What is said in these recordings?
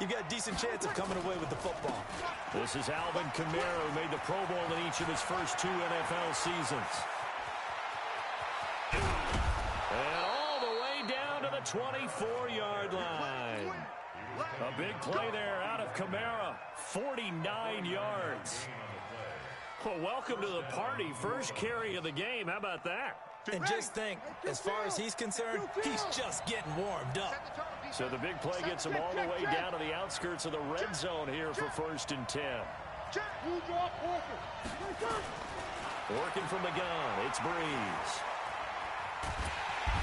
you've got a decent chance of coming away with the football. This is Alvin Kamara, who made the Pro Bowl in each of his first 2 NFL seasons. And all the way down to the 24-yard line. A big play there out of Kamara, 49 yards. Well, welcome to the party. First carry of the game. How about that? And just think, as far as he's concerned, he's just getting warmed up. So the big play gets him all the way down to the outskirts of the red zone here for 1st and 10. Working from the gun, it's Breeze.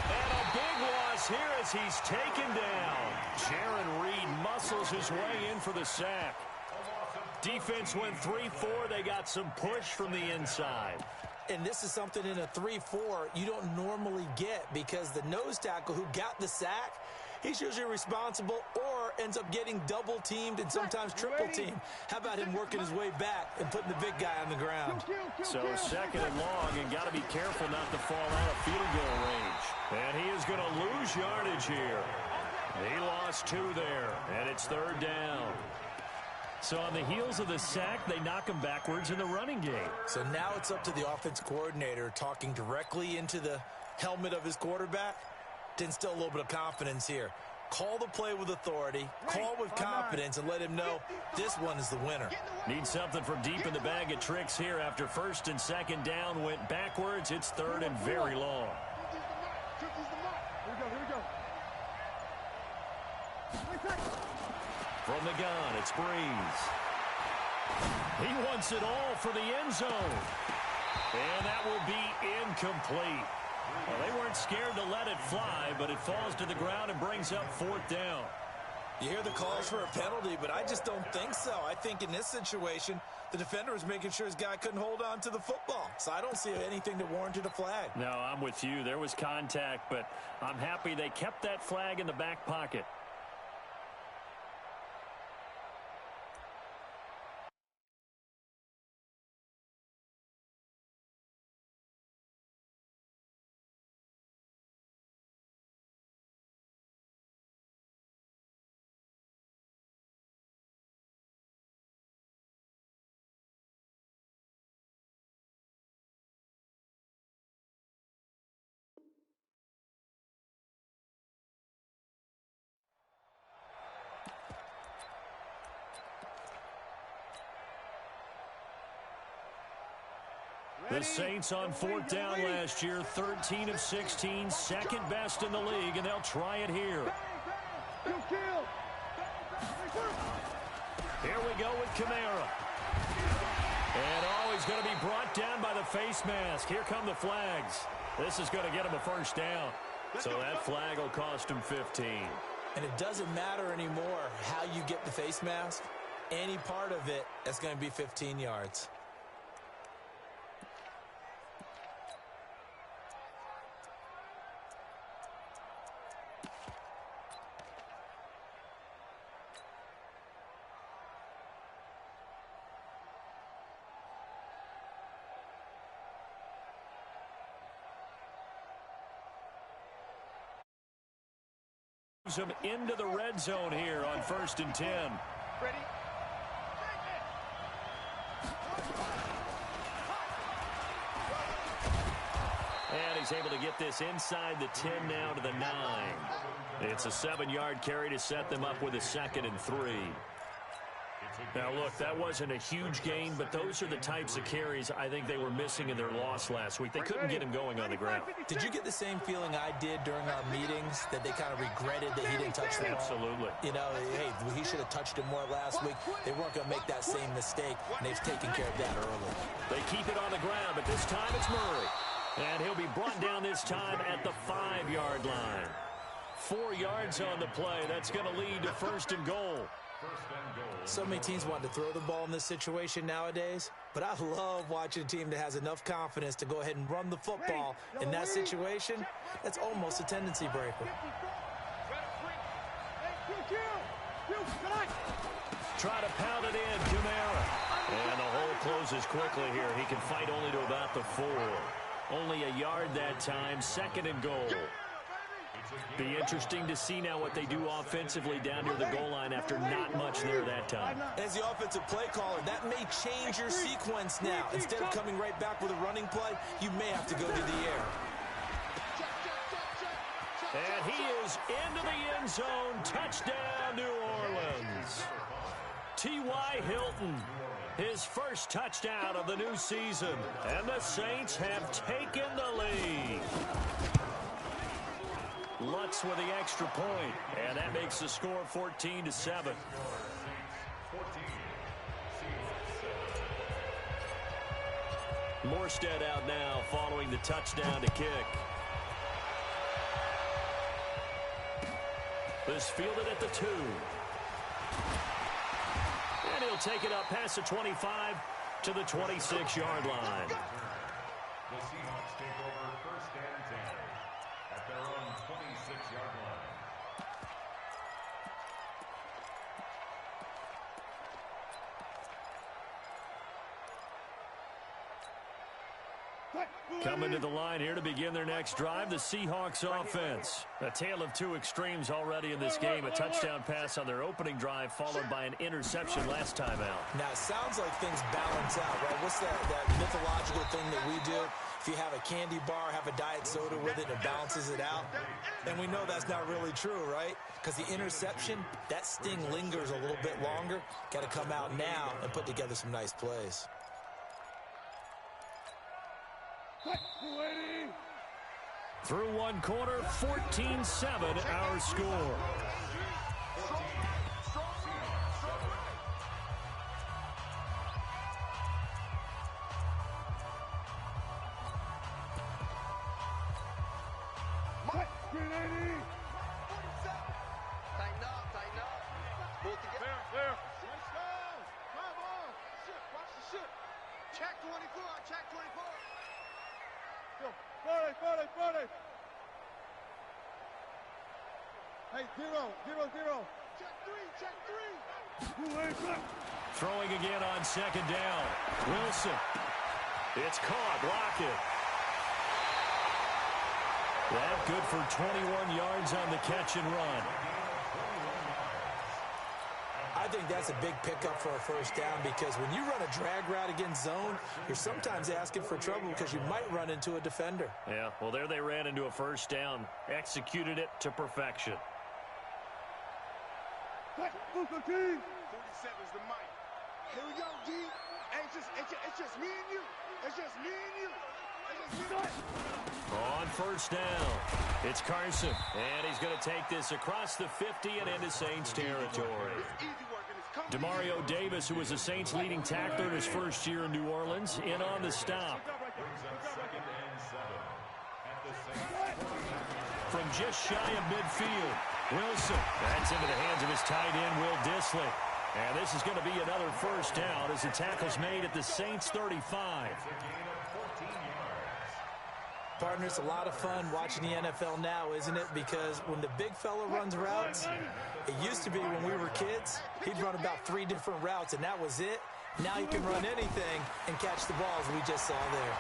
And a big loss here as he's taken down. Jaron Reed muscles his way in for the sack. Defense went 3-4. They got some push from the inside. And this is something in a 3-4 you don't normally get, because the nose tackle who got the sack, he's usually responsible or ends up getting double-teamed and sometimes triple-teamed. How about him working his way back and putting the big guy on the ground? So 2nd and long, and got to be careful not to fall out of field goal range. And he is going to lose yardage here. He lost 2 there, and it's 3rd down. So on the heels of the sack, they knock him backwards in the running game. So now it's up to the offense coordinator talking directly into the helmet of his quarterback to instill a little bit of confidence here. Call the play with authority, call with confidence, and let him know this one is the winner. Need something from deep in the bag of tricks here after 1st and 2nd down went backwards. It's 3rd and very long. From the gun, it's Breeze. He wants it all for the end zone. And that will be incomplete. Well, they weren't scared to let it fly, but it falls to the ground and brings up 4th down. You hear the calls for a penalty, but I just don't think so. I think in this situation, the defender was making sure his guy couldn't hold on to the football. So I don't see anything that warranted a flag. No, I'm with you. There was contact, but I'm happy they kept that flag in the back pocket. The Saints on 4th down last year, 13 of 16, 2nd best in the league, and they'll try it here. Here we go with Kamara. And he's going to be brought down by the face mask. Here come the flags. This is going to get him a 1st down. So that flag will cost him 15. And it doesn't matter anymore how you get the face mask. Any part of it, that's going to be 15 yards. Him into the red zone here on 1st and 10. Ready? And he's able to get this inside the 10 now to the 9. It's a 7-yard carry to set them up with a 2nd and 3. Now, look, that wasn't a huge gain, but those are the types of carries I think they were missing in their loss last week. They couldn't get him going on the ground. Did you get the same feeling I did during our meetings, that they kind of regretted that he didn't touch the ball? Absolutely. You know, hey, he should have touched him more last week. They weren't going to make that same mistake, and they've taken care of that early. They keep it on the ground, but this time it's Murray. And he'll be brought down this time at the 5-yard line. 4 yards on the play. That's going to lead to 1st and goal. So many teams want to throw the ball in this situation nowadays, but I love watching a team that has enough confidence to go ahead and run the football. In that situation, that's almost a tendency breaker. Try to pound it in, Kamara. And the hole closes quickly here. He can fight only to about the 4. Only a yard that time, 2nd and goal. Be interesting to see now what they do offensively down near the goal line after not much there that time. As the offensive play caller, that may change your sequence now. Instead of coming right back with a running play, you may have to go to the air. And he is into the end zone. Touchdown, New Orleans. T.Y. Hilton, his first touchdown of the new season. And the Saints have taken the lead. Lutz with the extra point, and that makes the score 14-7. Morstead out now following the touchdown to kick. This fielded at the 2. And he'll take it up past the 25 to the 26-yard line. The Seahawks take over first and 10 at their own 26-yard line. Coming to the line here to begin their next drive, the Seahawks offense. A tale of two extremes already in this game. A touchdown pass on their opening drive, followed by an interception last time out. Now, it sounds like things balance out, right? What's that mythological thing that we do? If you have a candy bar, have a diet soda with it, it balances it out. And we know that's not really true, right? Because the interception, that sting lingers a little bit longer. Got to come out now and put together some nice plays. Through one quarter, 14-7 our score. Throwing again on second down. Wilson. It's caught. Lockett. That good for 21 yards on the catch and run. I think that's a big pickup for a first down because when you run a drag route against zone, you're sometimes asking for trouble because you might run into a defender. Yeah, well, there they ran into a first down. Executed it to perfection. 37's the mic. Here we go, D. It's just me and you. It's just me and you. It's just me. On first down, it's Carson. And he's going to take this across the 50 and into Saints territory. Demario Davis, who was the Saints' leading tackler in his first year in New Orleans, in on the stop. From just shy of midfield, Wilson. That's into the hands of his tight end, Will Dissly. And this is going to be another first down as the tackle's made at the Saints' 35. Partner, it's a lot of fun watching the NFL now, isn't it? Because when the big fella runs routes, it used to be when we were kids, he'd run about 3 different routes, and that was it. Now he can run anything and catch the balls we just saw there.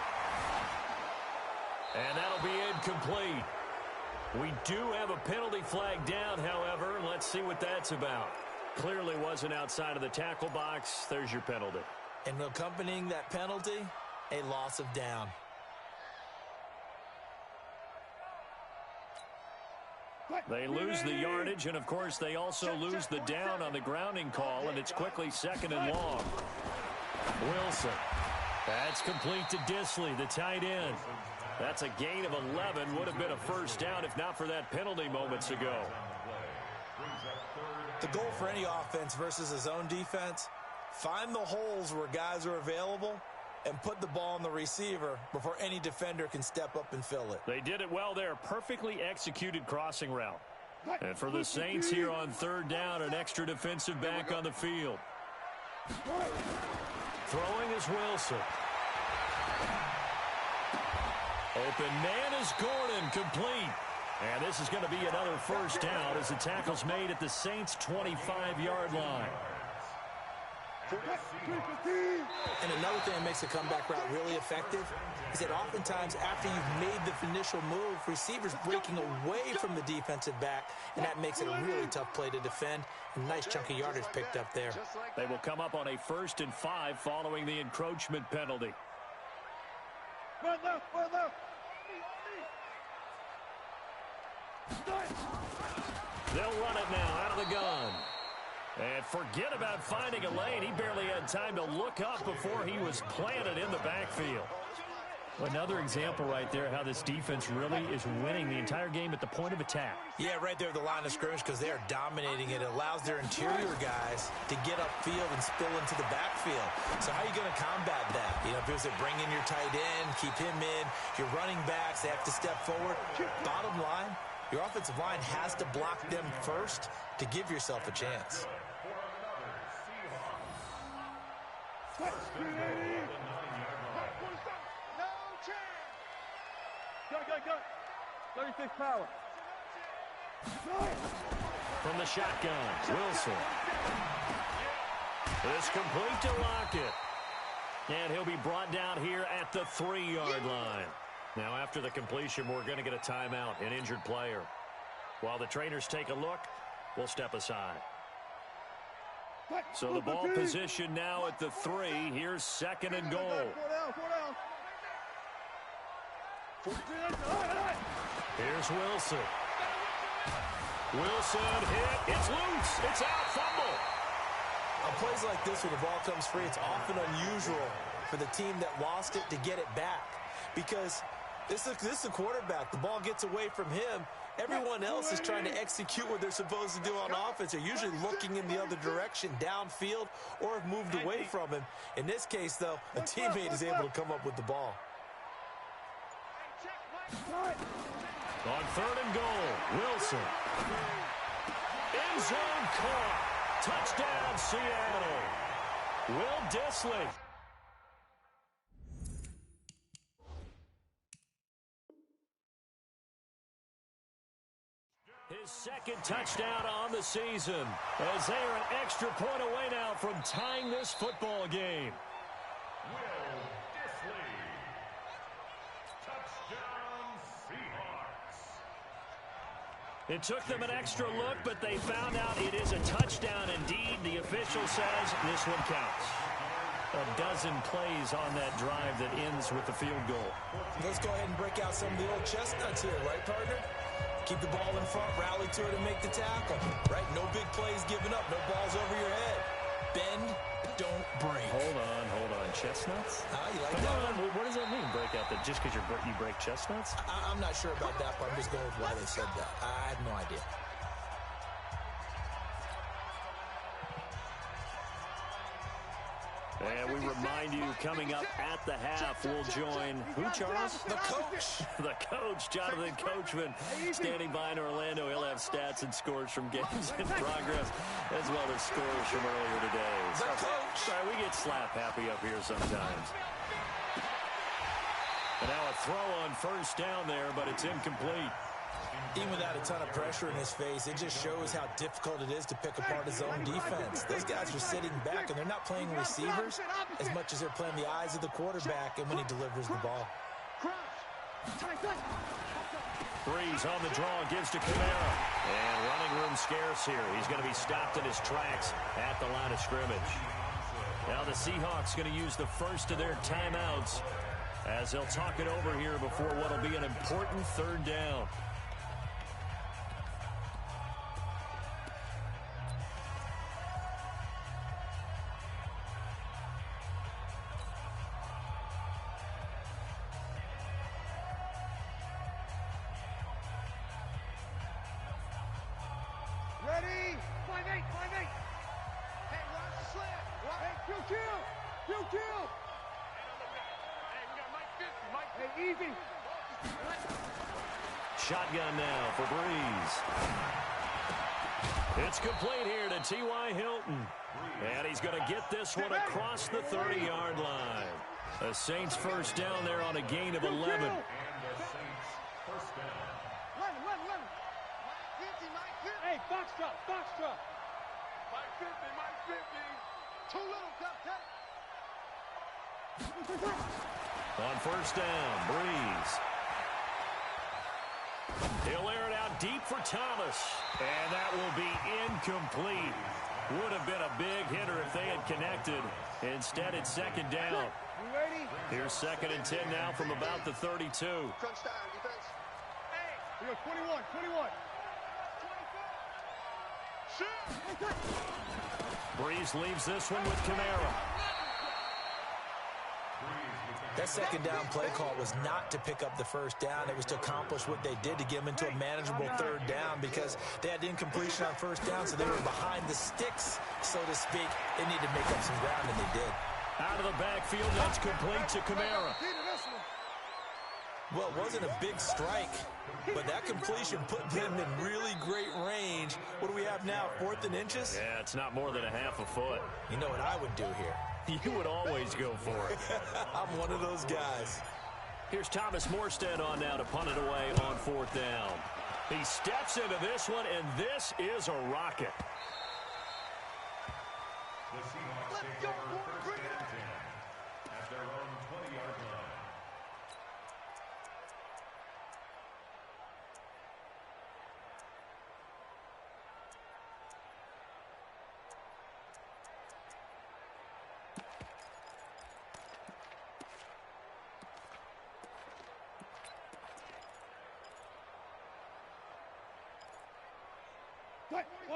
And that'll be incomplete. We do have a penalty flag down, however. Let's see what that's about. Clearly wasn't outside of the tackle box. There's your penalty. And accompanying that penalty, a loss of down. They lose the yardage, and, of course, they also lose the down on the grounding call, and it's quickly second and long. Wilson. That's complete to Dissly, the tight end. That's a gain of 11. Would have been a first down if not for that penalty moments ago. The goal for any offense versus his own defense, find the holes where guys are available and put the ball on the receiver before any defender can step up and fill it. They did it well there. Perfectly executed crossing route. And for the Saints here on third down, an extra defensive back on the field. Throwing is Wilson. Open man is Gordon, complete. And this is going to be another first down as the tackle's made at the Saints' 25-yard line. And another thing that makes a comeback route really effective is that oftentimes after you've made the initial move, receivers breaking away from the defensive back, and that makes it a really tough play to defend. A nice chunk of yardage picked up there. They will come up on a 1st and 5 following the encroachment penalty. Run left, run left. They'll run it now out of the gun. And forget about finding a lane. He barely had time to look up before he was planted in the backfield. Another example right there how this defense really is winning the entire game at the point of attack. Yeah, right there at the line of scrimmage because they are dominating it. It allows their interior guys to get upfield and spill into the backfield. So how are you going to combat that? You know, if it was to bring in your tight end, keep him in, your running backs, they have to step forward. Bottom line, your offensive line has to block them first to give yourself a chance. Go. 36 power. From the shotgun, Wilson. It's complete to Lockett. And he'll be brought down here at the 3-yard line. Now, after the completion, we're going to get a timeout, an injured player. While the trainers take a look, we'll step aside. So the ball position now at the 3. Here's 2nd and goal. Here's Wilson. Wilson hit. It's loose. It's out. Fumble. On plays like this, when the ball comes free, it's often unusual for the team that lost it to get it back. Because this is a quarterback. The ball gets away from him. Everyone else is trying to execute what they're supposed to do on offense. They're usually looking in the other direction, downfield, or have moved away from him. In this case, though, a teammate is able to come up with the ball. On 3rd and goal, Wilson. End zone caught. Touchdown, Seattle. Will Dissly. His 2nd touchdown on the season, as they are an extra point away now from tying this football game. Will Dissly. Touchdown, Seahawks. It took them an extra look, but they found out it is a touchdown indeed. The official says this one counts. A dozen plays on that drive that ends with the field goal. Let's go ahead and break out some of the old chestnuts here, right, partner? Keep the ball in front, rally to it, and make the tackle. Right? No big plays given up. No balls over your head. Bend, don't break. Hold on. Chestnuts? You like Come that? on. What does that mean, break out? That just because you break chestnuts? I'm not sure about that, but I'm just going with why they said that. I have no idea. And we remind you, coming up at the half, we'll join who, Charles? The coach. The coach, Jonathan Coachman, standing by in Orlando. He'll have stats and scores from games in progress, as well as scores from earlier today. The coach. Sorry, we get slap happy up here sometimes. And now a throw on 1st down there, but it's incomplete. Even without a ton of pressure in his face, it just shows how difficult it is to pick apart his own defense. Those guys are sitting back, and they're not playing receivers as much as they're playing the eyes of the quarterback and when he delivers the ball. Breeze on the draw, gives to Kamara. And running room scarce here. He's going to be stopped in his tracks at the line of scrimmage. Now the Seahawks going to use the first of their timeouts as they'll talk it over here before what will be an important 3rd down. Ready? 5-8. Hey, watch the slant. Hey, kill. Hey, we got Mike 50. Hey, easy. Shotgun now for Breeze. It's complete here to T.Y. Hilton. And he's going to get this one across the 30-yard line. The Saints 1st down there on a gain of 11. And the Saints first down. Run. Mike 50. Hey, box drop. Mike 50. Too little, cupcake. On first down, Breeze. He'll air it out deep for Thomas. And that will be incomplete. Would have been a big hitter if they had connected. Instead, it's second down. You ready? Here's second and 10 now from about the 32. Crunch time, defense. Hey. We got 21, 21. Shoot. Breeze leaves this one with Kamara. That second down play call was not to pick up the first down. It was to accomplish what they did to get them into a manageable third down because they had incompletion on first down, so they were behind the sticks, so to speak. They needed to make up some ground, and they did. Out of the backfield, that's complete to Kamara. Well, it wasn't a big strike, but that completion put them in really great range. What do we have now, 4th and inches? Yeah, it's not more than a half a foot. You know what I would do here? You would always go for it. I'm one of those guys. Here's Thomas Morstead on now to punt it away on 4th down. He steps into this one, and this is a rocket. The Seahawks take over first and 10 at their own 20-yard line.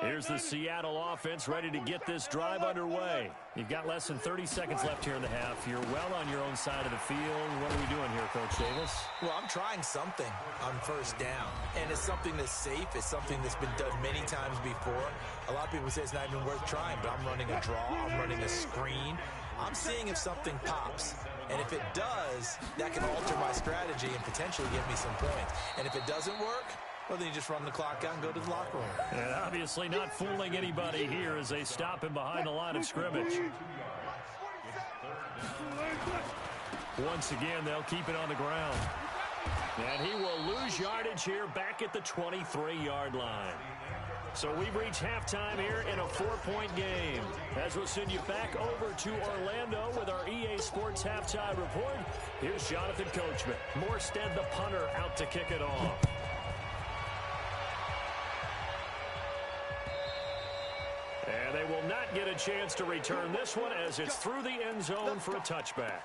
Here's the Seattle offense ready to get this drive underway. You've got less than 30 seconds left here in the half. You're well on your own side of the field. What are we doing here, Coach Davis? Well, I'm trying something on first down, and it's something that's safe. It's something that's been done many times before. A lot of people say it's not even worth trying, but I'm running a draw. I'm running a screen. I'm seeing if something pops. And if it does, that can alter my strategy and potentially get me some points. And if it doesn't work, well, then you just run the clock out and go to the locker room. And obviously not fooling anybody here as they stop him behind the line of scrimmage. Once again, they'll keep it on the ground. And he will lose yardage here back at the 23-yard line. So we've reached halftime here in a 4-point game. As we'll send you back over to Orlando with our EA Sports Halftime Report, here's Jonathan Coachman. Morstead, the punter, out to kick it off. And they will not get a chance to return this one as it's through the end zone for a touchback.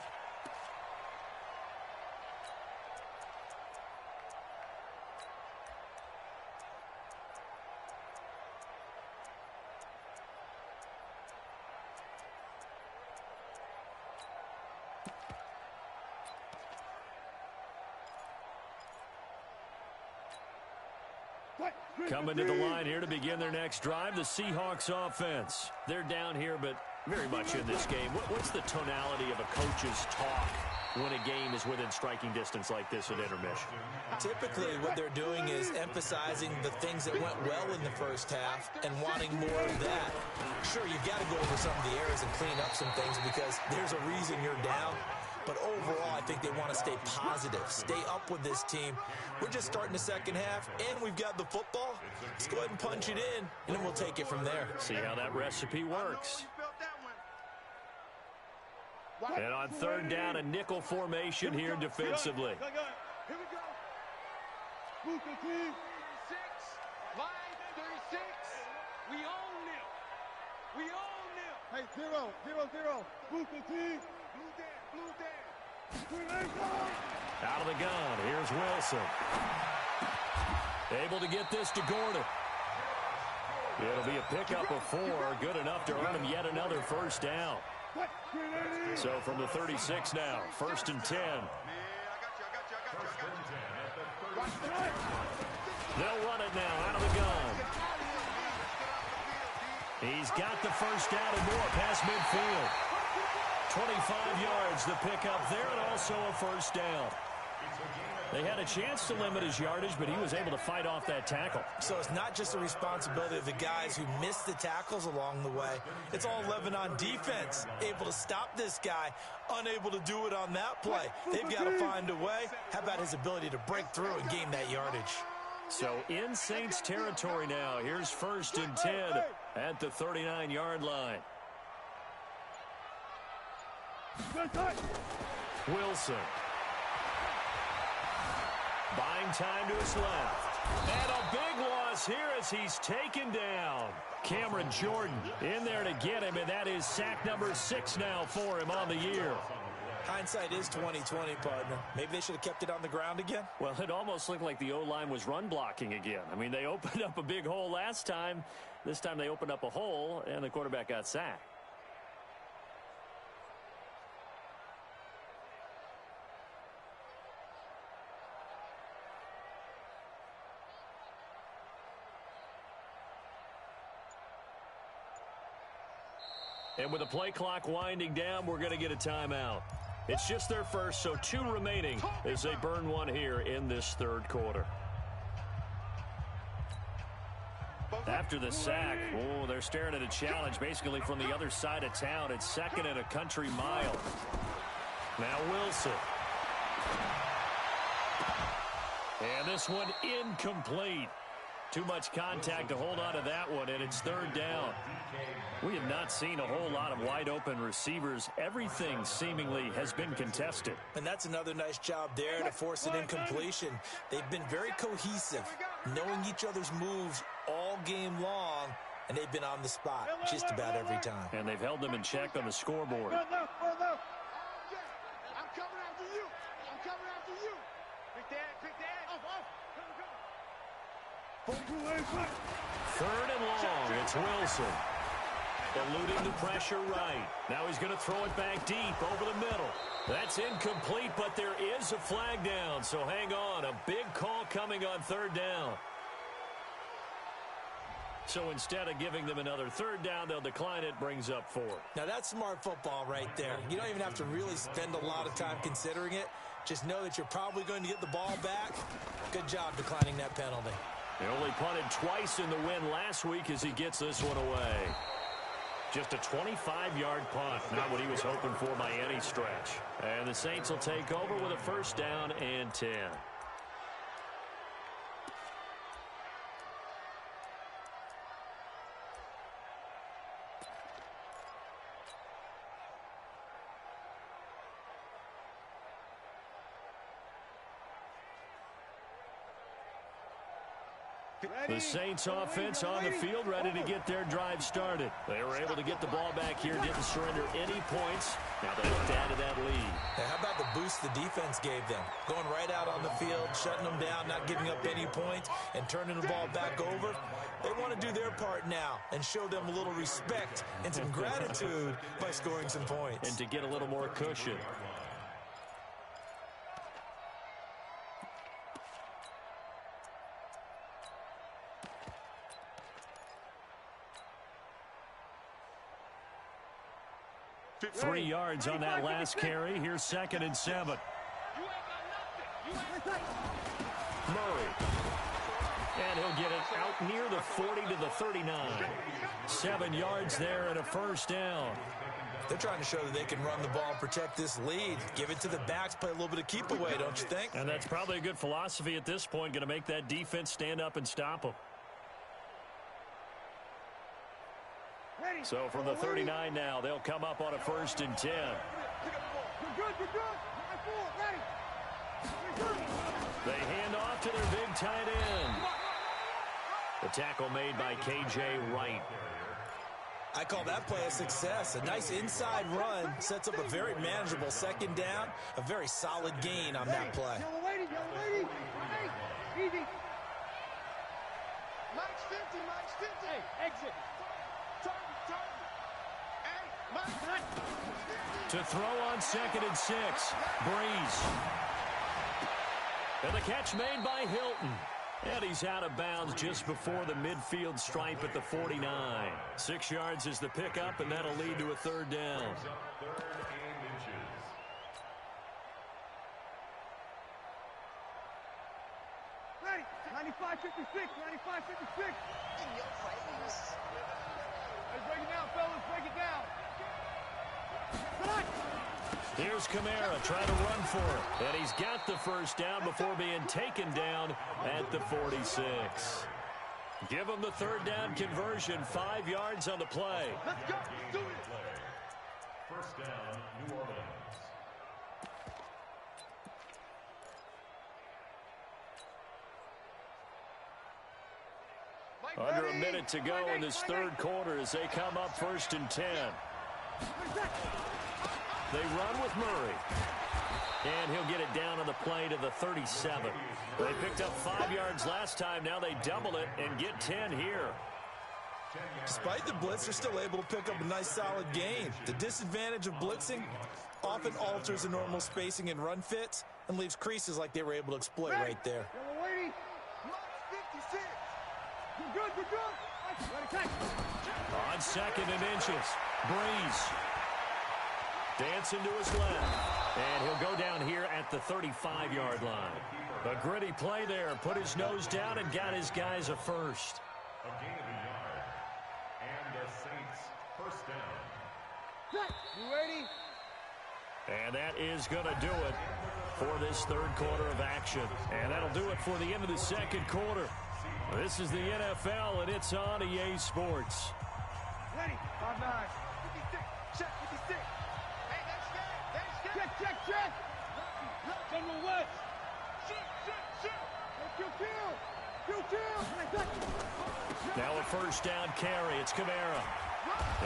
Coming to the line here to begin their next drive, the Seahawks offense. They're down here, but very much in this game. What's the tonality of a coach's talk when a game is within striking distance like this at intermission? Typically, what they're doing is emphasizing the things that went well in the first half and wanting more of that. Sure, you've got to go over some of the errors and clean up some things because there's a reason you're down. But overall, I think they want to stay positive, stay up with this team. We're just starting the second half, and we've got the football. Let's go ahead and punch it in, and then we'll take it from there. See how that recipe works. And on third down, a nickel formation here defensively. Here we go. Move the team. 36, line 36. We own them. We own them. Hey, 0, 0, 0. Move the team. Blue Dan, blue Dan. Out of the gun, here's Wilson. Able to get this to Gordon. It'll be a pickup of 4, good enough to earn him yet another first down. So from the 36 now, 1st and 10. They'll run it now out of the gun. He's got the first down and more past midfield. 25 yards the pickup there and also a first down. They had a chance to limit his yardage, but he was able to fight off that tackle. So it's not just the responsibility of the guys who missed the tackles along the way. It's all 11 on defense, able to stop this guy, unable to do it on that play. They've got to find a way. How about his ability to break through and gain that yardage? So in Saints territory now. Here's 1st and 10 at the 39-yard line. Wilson. Buying time to his left. And a big loss here as he's taken down. Cameron Jordan in there to get him, and that is sack number 6 now for him on the year. Hindsight is 20/20, partner. Maybe they should have kept it on the ground again. Well, it almost looked like the O-line was run blocking again. I mean, they opened up a big hole last time. This time they opened up a hole, and the quarterback got sacked. And with the play clock winding down, we're going to get a timeout. It's just their first, so 2 remaining as they burn one here in this third quarter. After the sack, they're staring at a challenge basically from the other side of town. It's 2nd and a country mile. Now Wilson. And this one incomplete. Too much contact to hold on to that one, and it's 3rd down. We have not seen a whole lot of wide-open receivers. Everything seemingly has been contested. And that's another nice job there to force an incompletion. They've been very cohesive, knowing each other's moves all game long, and they've been on the spot just about every time. And they've held them in check on the scoreboard. I'm coming after you. I'm coming after you. Pick that. Off. 3rd and long. It's Wilson. Eluding the pressure right. Now he's going to throw it back deep over the middle. That's incomplete, but there is a flag down, so hang on. A big call coming on 3rd down. So instead of giving them another 3rd down, they'll decline it, brings up 4th. Now that's smart football right there. You don't even have to really spend a lot of time considering it. Just know that you're probably going to get the ball back. Good job declining that penalty. He only punted twice in the win last week as he gets this one away. Just a 25-yard punt, not what he was hoping for by any stretch. And the Saints will take over with a 1st down and 10. The Saints offense on the field, ready to get their drive started. They were able to get the ball back here, didn't surrender any points. Now they look to add to that lead. Now, how about the boost the defense gave them? Going right out on the field, shutting them down, not giving up any points, and turning the ball back over. They want to do their part now and show them a little respect and some gratitude by scoring some points. And to get a little more cushion. Three yards on that last carry. Here's 2nd and 7. Murray. And he'll get it out near the 40 to the 39. 7 yards there and a 1st down. They're trying to show that they can run the ball and protect this lead. Give it to the backs, play a little bit of keep away, don't you think? And that's probably a good philosophy at this point, going to make that defense stand up and stop them. So from the 39 now, they'll come up on a 1st and 10. They hand off to their big tight end. The tackle made by K.J. Wright. I call that play a success. A nice inside run sets up a very manageable 2nd down. A very solid gain on that play. Yellow lady. Hey, easy. Mike's 50. Hey, exit. To throw on 2nd and 6. Breeze. And the catch made by Hilton. And he's out of bounds just before the midfield stripe at the 49. 6 yards is the pickup, and that'll lead to a 3rd down. Ready. 95-56. In your face. Let's break it down, fellas. Break it down. Here's Kamara trying to run for it. And he's got the 1st down before being taken down at the 46. Give him the 3rd down conversion. 5 yards on the play. Let's go. Do it. First down, New Orleans. Under a minute to go in this third quarter as they come up 1st and 10. They run with Murray. And he'll get it down on the play to the 37. They picked up 5 yards last time. Now they double it and get 10 here. Despite the blitz, they're still able to pick up a nice, solid gain. The disadvantage of blitzing often alters the normal spacing and run fits and leaves creases like they were able to exploit right there. On 2nd and inches, Breeze. Dancing to his left. And he'll go down here at the 35-yard line. A gritty play there. Put his nose down and got his guys a first. A gain of a yard. And the Saints first down. You ready? And that is going to do it for this third quarter of action. And that'll do it for the end of the second quarter. This is the NFL, and it's on EA Sports. Ready? 5-9. 56. Check 56. Hey, that's good. Check. Number what? Shoot. Hey, kill. Now a first down carry. It's Kamara.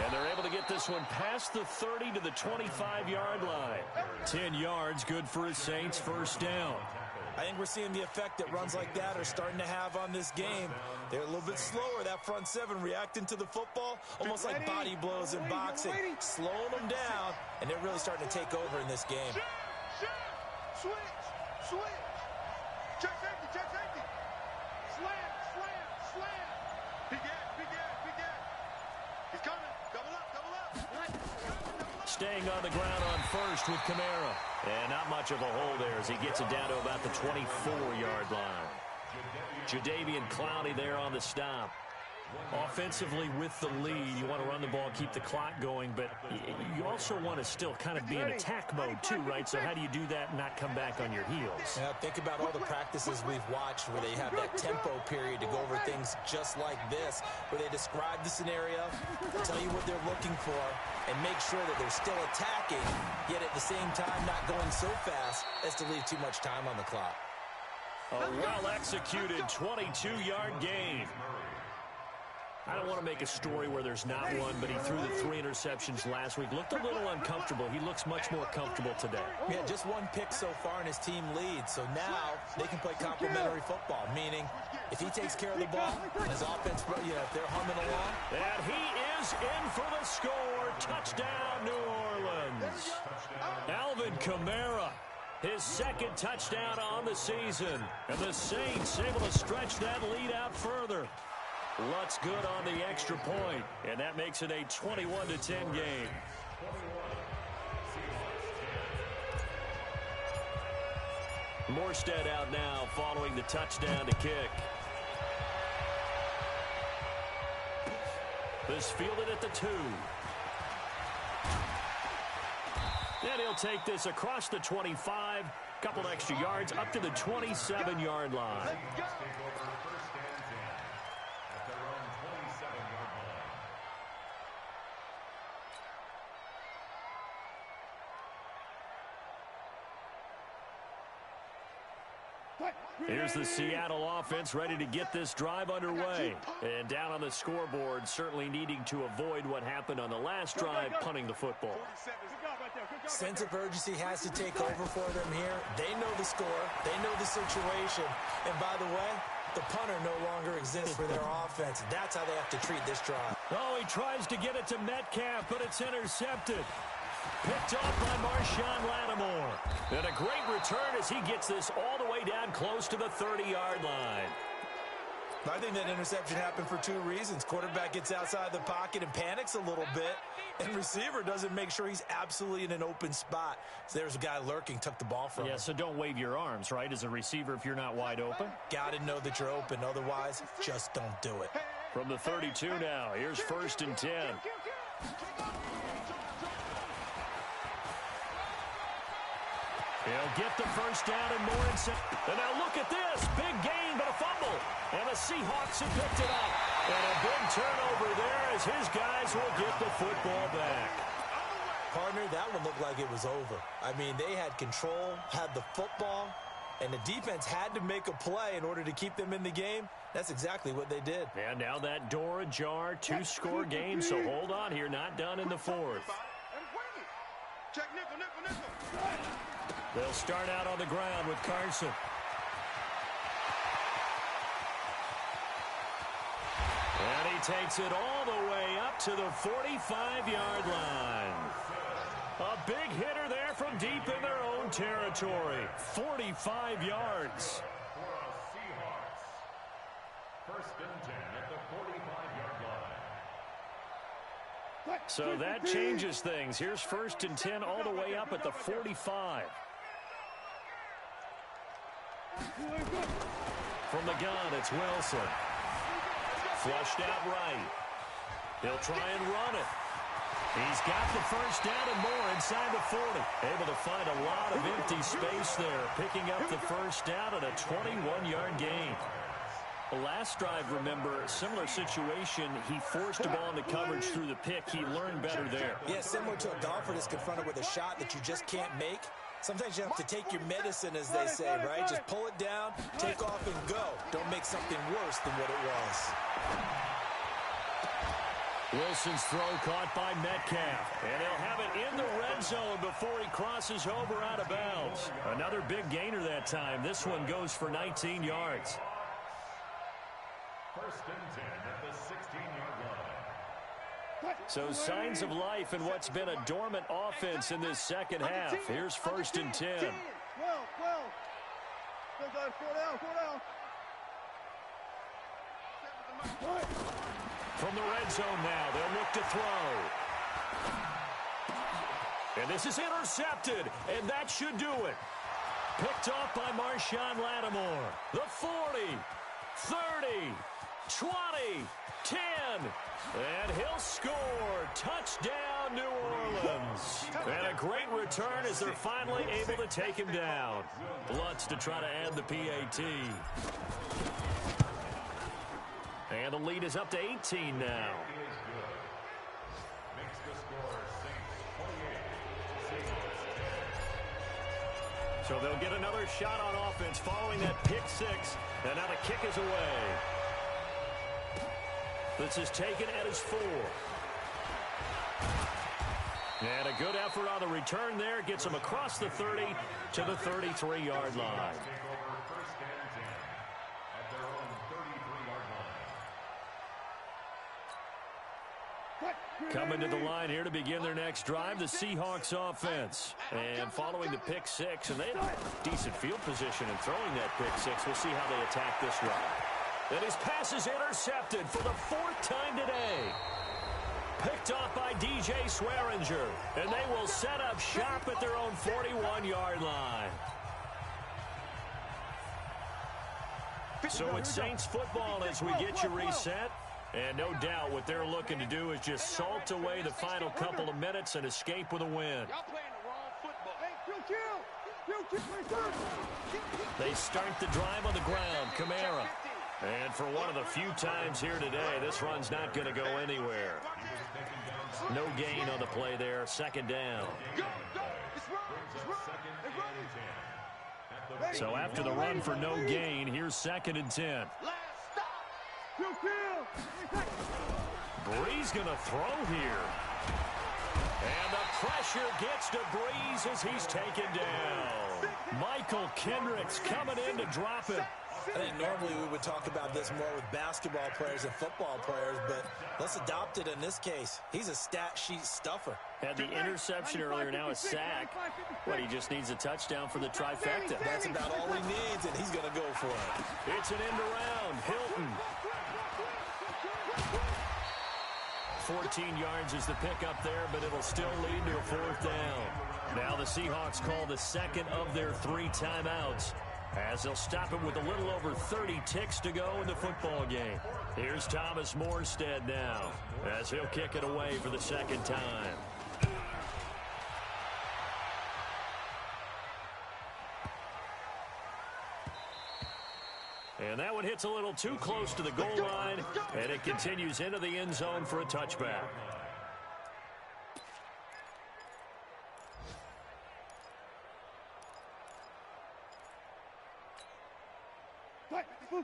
And they're able to get this one past the 30 to the 25-yard line. 10 yards, good for his Saints first down. I think we're seeing the effect that runs like that are starting to have on this game. They're a little bit slower, that front seven, reacting to the football, almost like body blows in boxing, slowing them down, and they're really starting to take over in this game. Switch. Check safety. Slam. Big gap. He's coming. Double up. Staying on the ground on first with Kamara. And not much of a hole there as he gets it down to about the 24-yard line. Jadeveon Clowney there on the stop. Offensively with the lead, you want to run the ball, keep the clock going, but you also want to still kind of be in attack mode too, right? So how do you do that and not come back on your heels? Yeah, think about all the practices we've watched where they have that tempo period to go over things just like this, where they describe the scenario, tell you what they're looking for, and make sure that they're still attacking, yet at the same time not going so fast as to leave too much time on the clock. A well-executed 22-yard gain. I don't want to make a story where there's not one, but he threw the 3 interceptions last week. Looked a little uncomfortable. He looks much more comfortable today. Yeah, just 1 pick so far and his team leads. So now they can play complementary football, meaning if he takes care of the ball and his offense, if they're humming along. And he is in for the score. Touchdown, New Orleans. Alvin Kamara, his 2nd touchdown on the season. And the Saints able to stretch that lead out further. Lutz good on the extra point, and that makes it a 21-10 game. Morstead out now following the touchdown to kick. This fielded at the 2. And he'll take this across the 25, couple extra yards up to the 27-yard line. Here's the Seattle offense ready to get this drive underway. And down on the scoreboard, certainly needing to avoid what happened on the last drive, punting the football. Sense of urgency has to take over for them here. They know the score. They know the situation. And by the way, the punter no longer exists for their offense. That's how they have to treat this drive. Oh, he tries to get it to Metcalf, but it's intercepted. Picked off by Marshawn Lattimore. And a great return as he gets this all the way down close to the 30-yard line. I think that interception happened for 2 reasons. Quarterback gets outside the pocket and panics a little bit, and receiver doesn't make sure he's absolutely in an open spot. So there's a guy lurking, took the ball from him. Yeah, so don't wave your arms, right, as a receiver if you're not wide open. Got to know that you're open. Otherwise, just don't do it. From the 32 now, here's 1st and 10. He'll get the first down and more. And now look at this. Big gain, but a fumble. And the Seahawks have picked it up. And a big turnover there as his guys will get the football back. partner, that one looked like it was over. I mean, they had control, had the football, and the defense had to make a play in order to keep them in the game. That's exactly what they did. And now that door ajar, 2-score game, so hold on here, not done in the fourth. Check nickel, nickel, nickel. They'll start out on the ground with Carson. And he takes it all the way up to the 45-yard line. A big hitter there from deep in their own territory. 45 yards. First and 10 at the 45-yard line. So that changes things. Here's first and 10 all the way up at the 45. From the gun, it's Wilson. Flushed out right. He'll try and run it. He's got the first down and more inside the 40. Able to find a lot of empty space there, picking up the first down at a 21-yard gain. The last drive, remember, similar situation. He forced the ball into coverage through the pick. He learned better there. Yeah, similar to a golfer that's confronted with a shot that you just can't make. Sometimes you have to take your medicine, as they say, right? Just pull it down, take off, and go. Don't make something worse than what it was. Wilson's throw caught by Metcalf. And he'll have it in the red zone before he crosses over out of bounds. Another big gainer that time. This one goes for 19 yards. First and 10 at the 16-yard line. So signs of life in what's been a dormant offense in this second half. Here's first and 10. 12. From the red zone now, they'll look to throw. And this is intercepted, and that should do it. Picked off by Marshawn Lattimore. The 40, 30, 20, 10, and he'll score. Touchdown, New Orleans. And a great return as they're finally able to take him down. Lutz to try to add the PAT. And the lead is up to 18 now. Makes the score Saints 28, Seahawks 10. So they'll get another shot on offense following that pick six. And now the kick is away. This is taken at his 4. And a good effort on the return there. Gets him across the 30 to the 33-yard line. Take over first and 10 at their own 33-yard line. Coming to the line here to begin their next drive, the Seahawks offense. And following the pick six, and they had decent field position in throwing that pick six. We'll see how they attack this drive. And his pass is intercepted for the 4th time today. Picked off by DJ Swearinger. And they will set up shop at their own 41-yard line. So it's Saints football as we get you reset. And no doubt what they're looking to do is just salt away the final couple of minutes and escape with a win. Y'all playing the wrong football. They start the drive on the ground. Kamara. And for one of the few times here today, this run's not going to go anywhere. No gain on the play there. Second down. So after the run for no gain, here's second and 10. Breeze going to throw here. And the pressure gets to Breeze as he's taken down. Michael Kendricks coming in to drop it. I think normally we would talk about this more with basketball players and football players, but let's adopt it in this case. He's a stat sheet stuffer. Had the interception earlier, now a sack. But he just needs a touchdown for the trifecta. That's about all he needs, and he's going to go for it. It's an end around. Hilton. 14 yards is the pickup there, but it'll still lead to a 4th down. Now the Seahawks call the second of their 3 timeouts, as they'll stop it with a little over 30 ticks to go in the football game. Here's Thomas Morstead now, as he'll kick it away for the second time. And that one hits a little too close to the goal line, and it continues into the end zone for a touchback.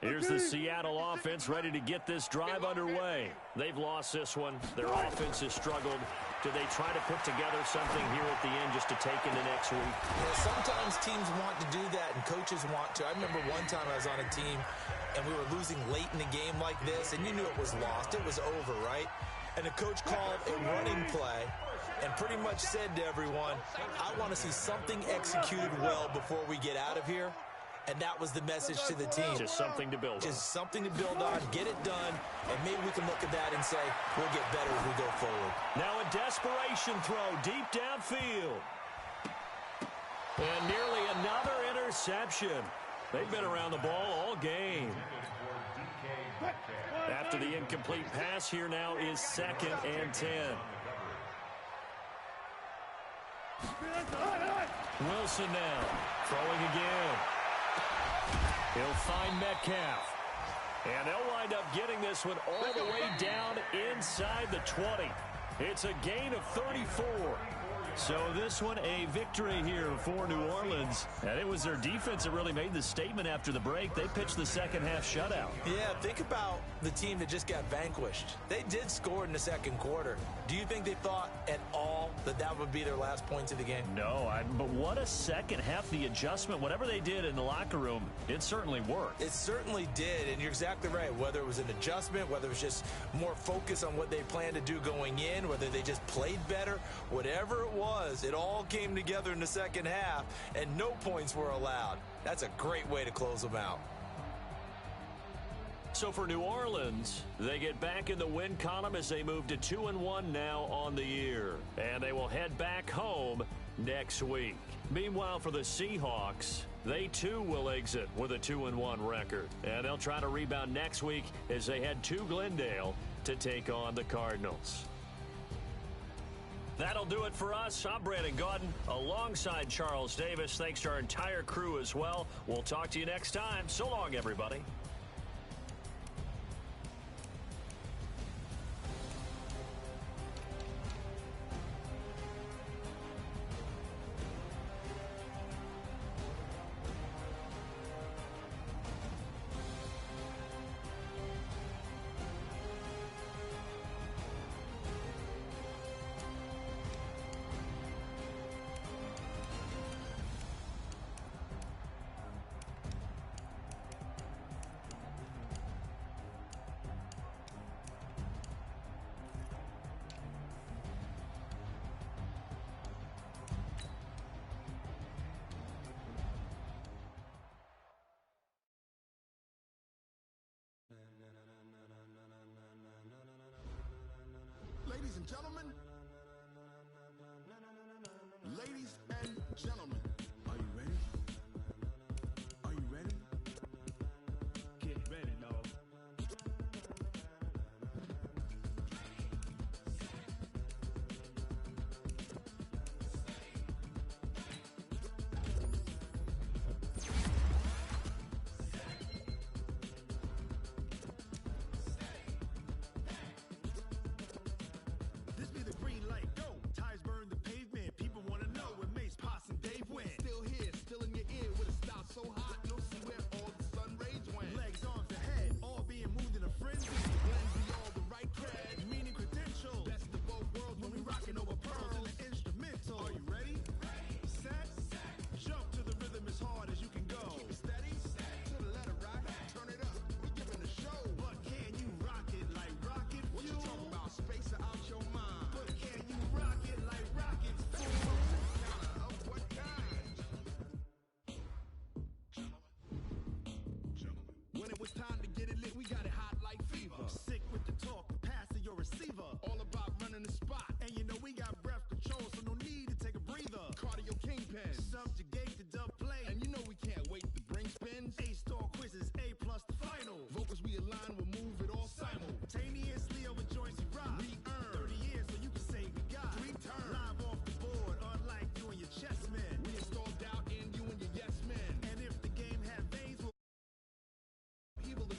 Here's the Seattle offense ready to get this drive underway. They've lost this one. Their offense has struggled. Do they try to put together something here at the end just to take into next week? Yeah, sometimes teams want to do that, and coaches want to. I remember one time I was on a team, and we were losing late in the game like this, and you knew it was lost. It was over, right? And the coach called a running play and pretty much said to everyone, I want to see something executed well before we get out of here. And that was the message to the team. Just something to build on. Just something to build on, get it done, and maybe we can look at that and say, we'll get better as we go forward. Now a desperation throw deep downfield. And nearly another interception. They've been around the ball all game. After the incomplete pass, here now is 2nd and 10. Wilson now throwing again. He'll find Metcalf. And they'll wind up getting this one all the way down inside the 20. It's a gain of 34. So this one a victory here for New Orleans. And it was their defense that really made the statement after the break. They pitched the second half shutout. Yeah, think about the team that just got vanquished. They did score in the second quarter. Do you think they thought at all that that would be their last points of the game? No, but what a second half. The adjustment, whatever they did in the locker room, it certainly worked. It certainly did, and you're exactly right. Whether it was an adjustment, whether it was just more focus on what they planned to do going in, whether they just played better, whatever it was, it all came together in the second half, and no points were allowed. That's a great way to close them out. So for New Orleans, they get back in the win column as they move to 2-1 now on the year. And they will head back home next week. Meanwhile, for the Seahawks, they too will exit with a 2-1 record. And they'll try to rebound next week as they head to Glendale to take on the Cardinals. That'll do it for us. I'm Brandon Gaudin alongside Charles Davis. Thanks to our entire crew as well. We'll talk to you next time. So long, everybody. Ladies and gentlemen, ladies and gentlemen, are you ready? Are you ready? Get ready, no. It's time to get it lit, we got it hot like fever. Sick with the talk, the pass to your receiver. All about running the spot, and you know we got breath control, so no need to take a breather. Cardio kingpin, subjugate the dub play, and you know we can't wait to bring spins. A-star quizzes, A+ the final. Vocals we align, we'll move it all simultaneously over joints we rock. We earn 30 years, so you can say we got 3 turns. Live off the board, unlike you and your chess men. We install doubt in you and your yes men. And if the game had veins, we'll evil the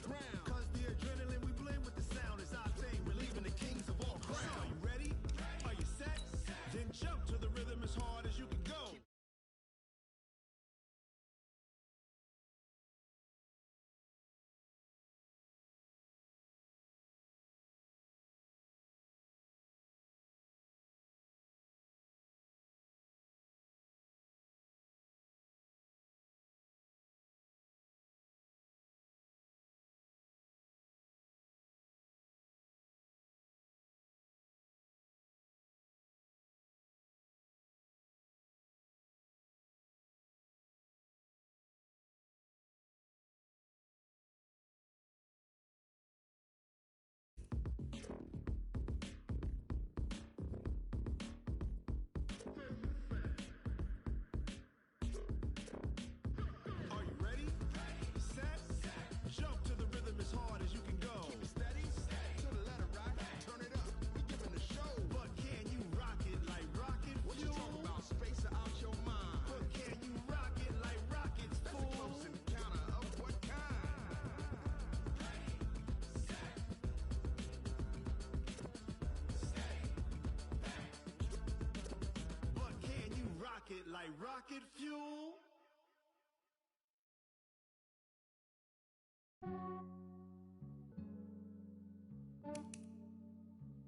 like rocket fuel.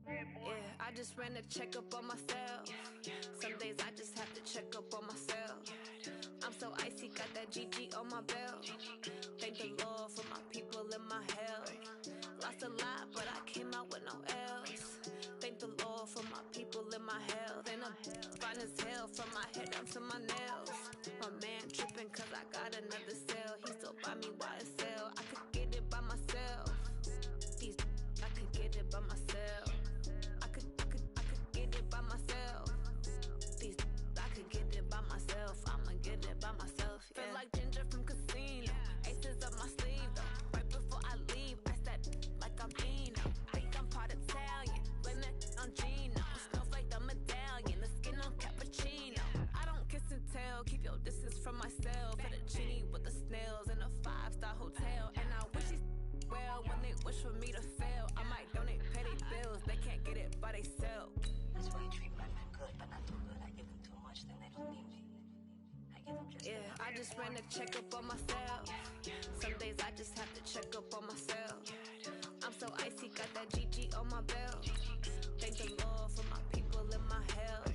Yeah, I just ran a checkup on myself. Some days I just have to check up on myself. I'm so icy, got that GG on my belt. Thank the Lord for my people and my health. Lost a lot, but I came out with no else. Thank the Lord for my people and my health. And I'm fine as hell from my head down to my nails. My man tripping cause I got another cell. He still buy me YSL. I could get it by myself. These I could get it by myself. I could get it by myself. These I could get it by myself. I'ma get it by myself. Yeah. Feel like Ginger from Casino. Aces up my sleeve though. Right before I leave, I said like I'm Dino. Think I'm part Italian. Blame it on Gino. Snowflake the medallion. The skin on cappuccino. I don't kiss and tell. Keep your distance from myself. Fettuccine with the snails in a 5-star hotel. And I wish these well when they wish for me to fail. I might donate petty bills. They can't get it by they self. That's why you treat my men good, but not too good. I give them too much, then they don't need me. I give them just yeah, I just ran a checkup on myself. Some days I just have to check up on myself. I'm so icy, got that GG on my belt. Thank the Lord for my people and my health.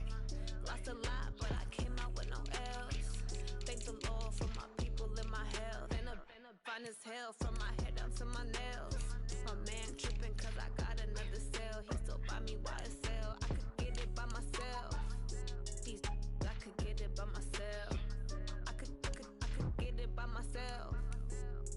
Lost a lot, but I came out with no else. Thank the Lord for my people and my health. And I'm fine as hell from my head down to my nails. My man tripping cause I got another cell. He still buy me YSL. I could get it by myself. These I could get it by myself. I could get it by myself.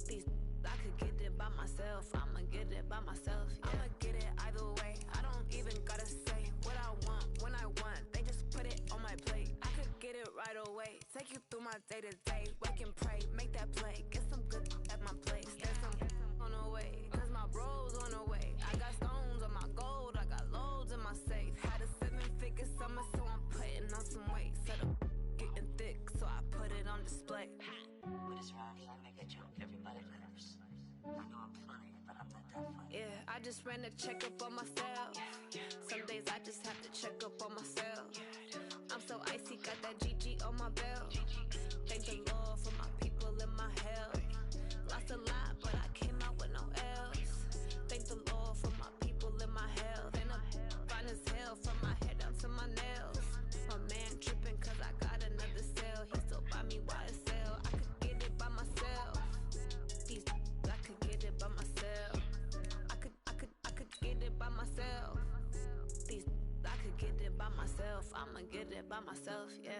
These I could get it by myself. I'ma get it by myself. Yeah. I'ma get it either way. I don't even gotta say what I want when I want. They just put it on my plate. I could get it right away. Take you through my day to day. Wake and pray, make that play. Get some good at my place. There's some on the way, cause my bros on the way. I got stones on my gold. I got loads in my safe. Had a 7-figure summer, so I'm putting on some weight. Set up getting thick, so I put it on display. With this rhyme, I make a joke, everybody laughs. I know I'm funny, but I'm not that funny. Yeah, I just ran a checkup on myself. Some days I just have to check up on myself. I'm so icy, got that GG on my belt. Thank the Lord for my people and my health. Lost a lot, but I came out with no else. Thank the Lord for my people and my health. And I'm fine as hell from my head down to my nails. My man tripping cause I got another cell. He still buy me YSL. I could get it by myself. These I could get it by myself. I could get it by myself. These I could get it by myself. I'ma get it by myself, yeah.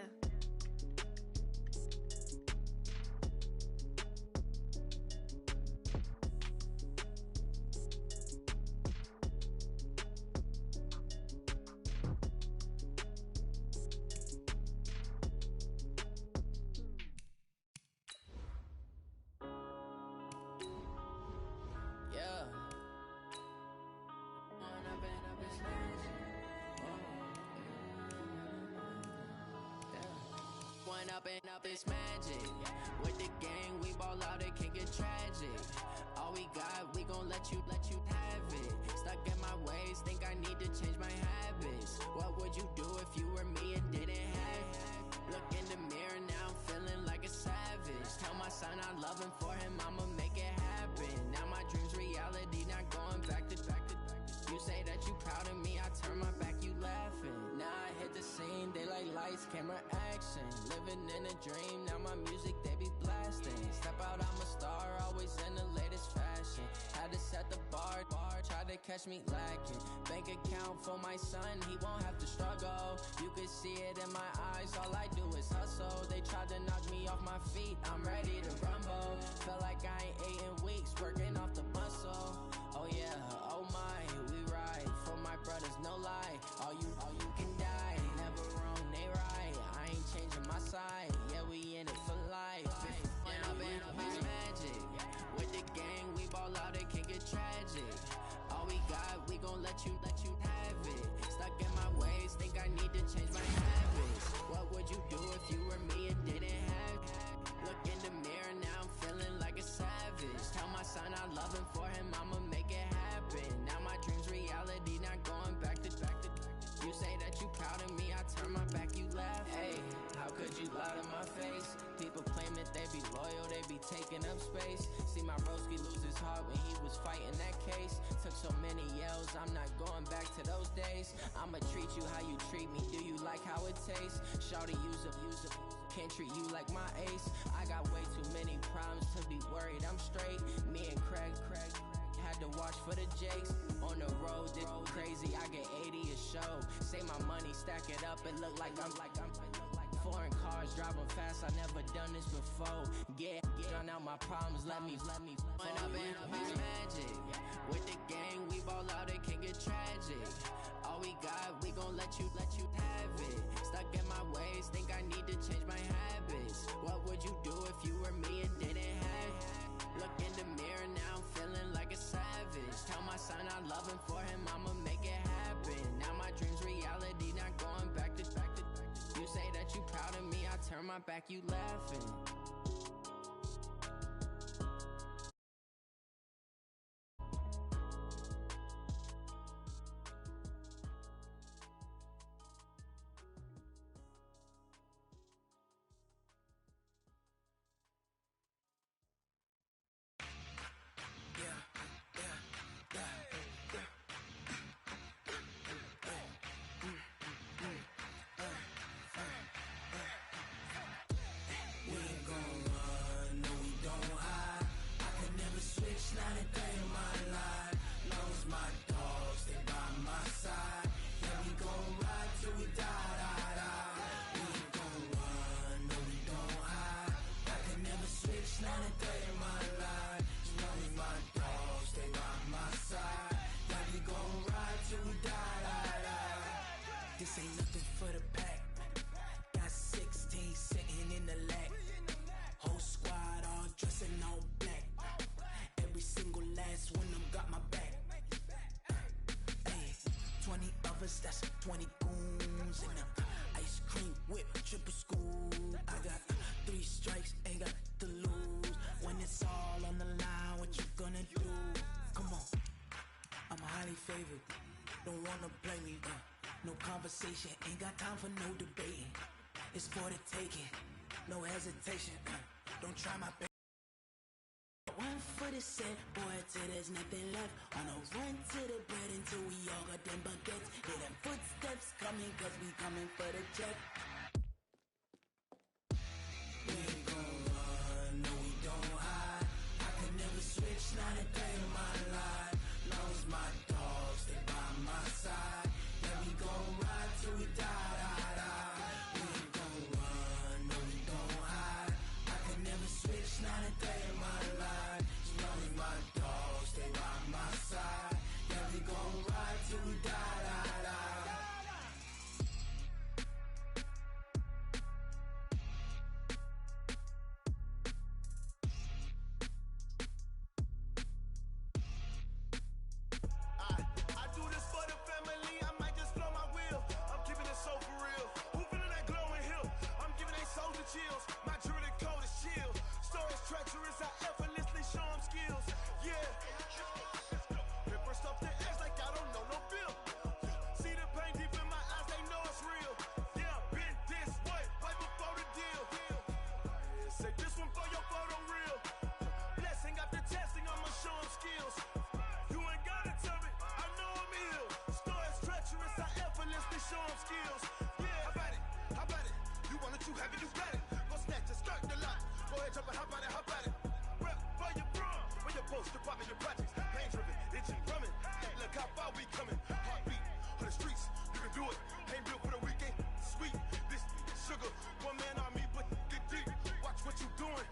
Up it's magic. With the gang, we ball out, it can get tragic. All we got, we gon' let you have it. Stuck in my ways, think I need to change my habits. What would you do if you were me and didn't have it? Look in the mirror, now I'm feeling like a savage. Tell my son I love him, for him I'ma make it happen. Now my dream's reality, not going back to. You say that you proud of me, I turn my back, you laughing. Now I hit the scene, they like lights, camera, action. Living in a dream, now my music, they be blasting. Step out, I'm a star, always in the latest fashion. Had to set the bar, try to catch me lacking. Bank account for my son, he won't have to struggle. You could see it in my eyes, all I do is hustle. They tried to knock me off my feet, I'm ready to rumble. Felt like I ain't ate in weeks, working off the muscle. Oh yeah, oh my, we ride for my brothers, no lie. All you can die, never wrong, they right. I ain't changing my side, yeah, we in it for life. Up it's magic. With the gang, we ball out, it can get tragic. All we got, we gon' let you have it. Stuck in my ways, think I need to change my habits. What would you do if you were me and didn't have it? Look in the mirror, now I'm feeling like a savage. Tell my son I love him, for him I'ma make it happen. Now my dream's reality, not going back to. oil, they be taking up space. See my broski lose his heart when he was fighting that case. Took so many yells, I'm not going back to those days. I'ma treat you how you treat me, do you like how it tastes? Shawty, use up, can't treat you like my ace. I got way too many problems to be worried, I'm straight. Me and Craig had to watch for the Jakes. On the road, this crazy, I get 80 a show. Say my money, stack it up, it look like I'm foreign cars, driving fast, I never done this before. Drown out my problems, let me Went up in his magic. With the gang, we ball out, it can get tragic. All we got, we gon' let you have it. Stuck in my ways, think I need to change my habits. What would you do if you were me and didn't have it? Look in the mirror, now I'm feeling like a savage. Tell my son I love him, for him I'ma make it happen. Now my dream's reality, not going back to. You say that you proud of me, I turn my back, you laughing. This ain't nothing for the pack. Got 16 sitting in the lag. Whole squad all dressing all black. Every single last one of them got my back. Hey, 20 of us, that's 20 goons in the ice cream whip, triple scoop. I got 3 strikes, ain't got to lose. When it's all on the line, what you gonna do? Come on, I'm highly favored. Don't wanna play me, no conversation, ain't got time for no debating. It's for the taking, no hesitation. Don't try my best. One foot is set, boy, till there's nothing left. On a run to the bread until we all got them baguettes. Hear them footsteps coming, cause we coming for the check. We ain't gon' run, no we don't hide. I can never switch, not a day in my life. Long as my dogs, they by my side. Yeah, we gon' ride till we die. We ain't gon' run, no we don't hide. I can never switch, not a day in my life. As long as my dogs, they by my side. Yeah, we gon' ride till we die. I do this for the family, I might just blow my wheel. I'm keeping it so for real. Who feeling that glowing hill? I'm giving they soldier chills. My jewelry code is chill. Stories treacherous, I effortlessly show them skills. Yeah. Ripper stuff the edge like I don't know no feel. See the pain deep in my eyes, they know it's real. Yeah, been this way, right before the deal. Say this one for your photo reel. Blessing after testing, I'ma show them skills. You ain't gotta tell me, I know I'm ill. Stories treacherous, I effortlessly show them skills. Yeah, how about it? How about it? You want it, you have it, you got it. Go snatch it, skirt the lot. Go ahead, jump it, how about it? How about it? Rep where you from? Where your post, department, your projects. Pain driven, itching, drumming. Look how far we coming. Heartbeat on the streets, you can do it. Ain't built for the weekend. Sweet, this sugar, one man army, but get deep. Watch what you doing.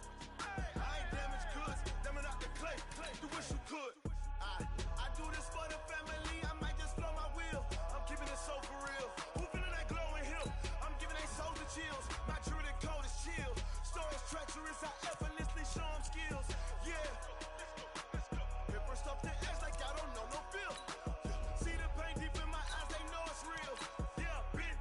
I ain't damaged goods, damn out the clay. Do wish you could. I do this for the family, I might just blow my wheel. I'm keeping it so for real. Who feeling that glowing hill? I'm giving they soldier chills. My jewelry code is chill. Stories treacherous, I effortlessly show them skills. Yeah. Ripper stuff the edge like I don't know no feel. See the pain deep in my eyes, they know it's real. Yeah, been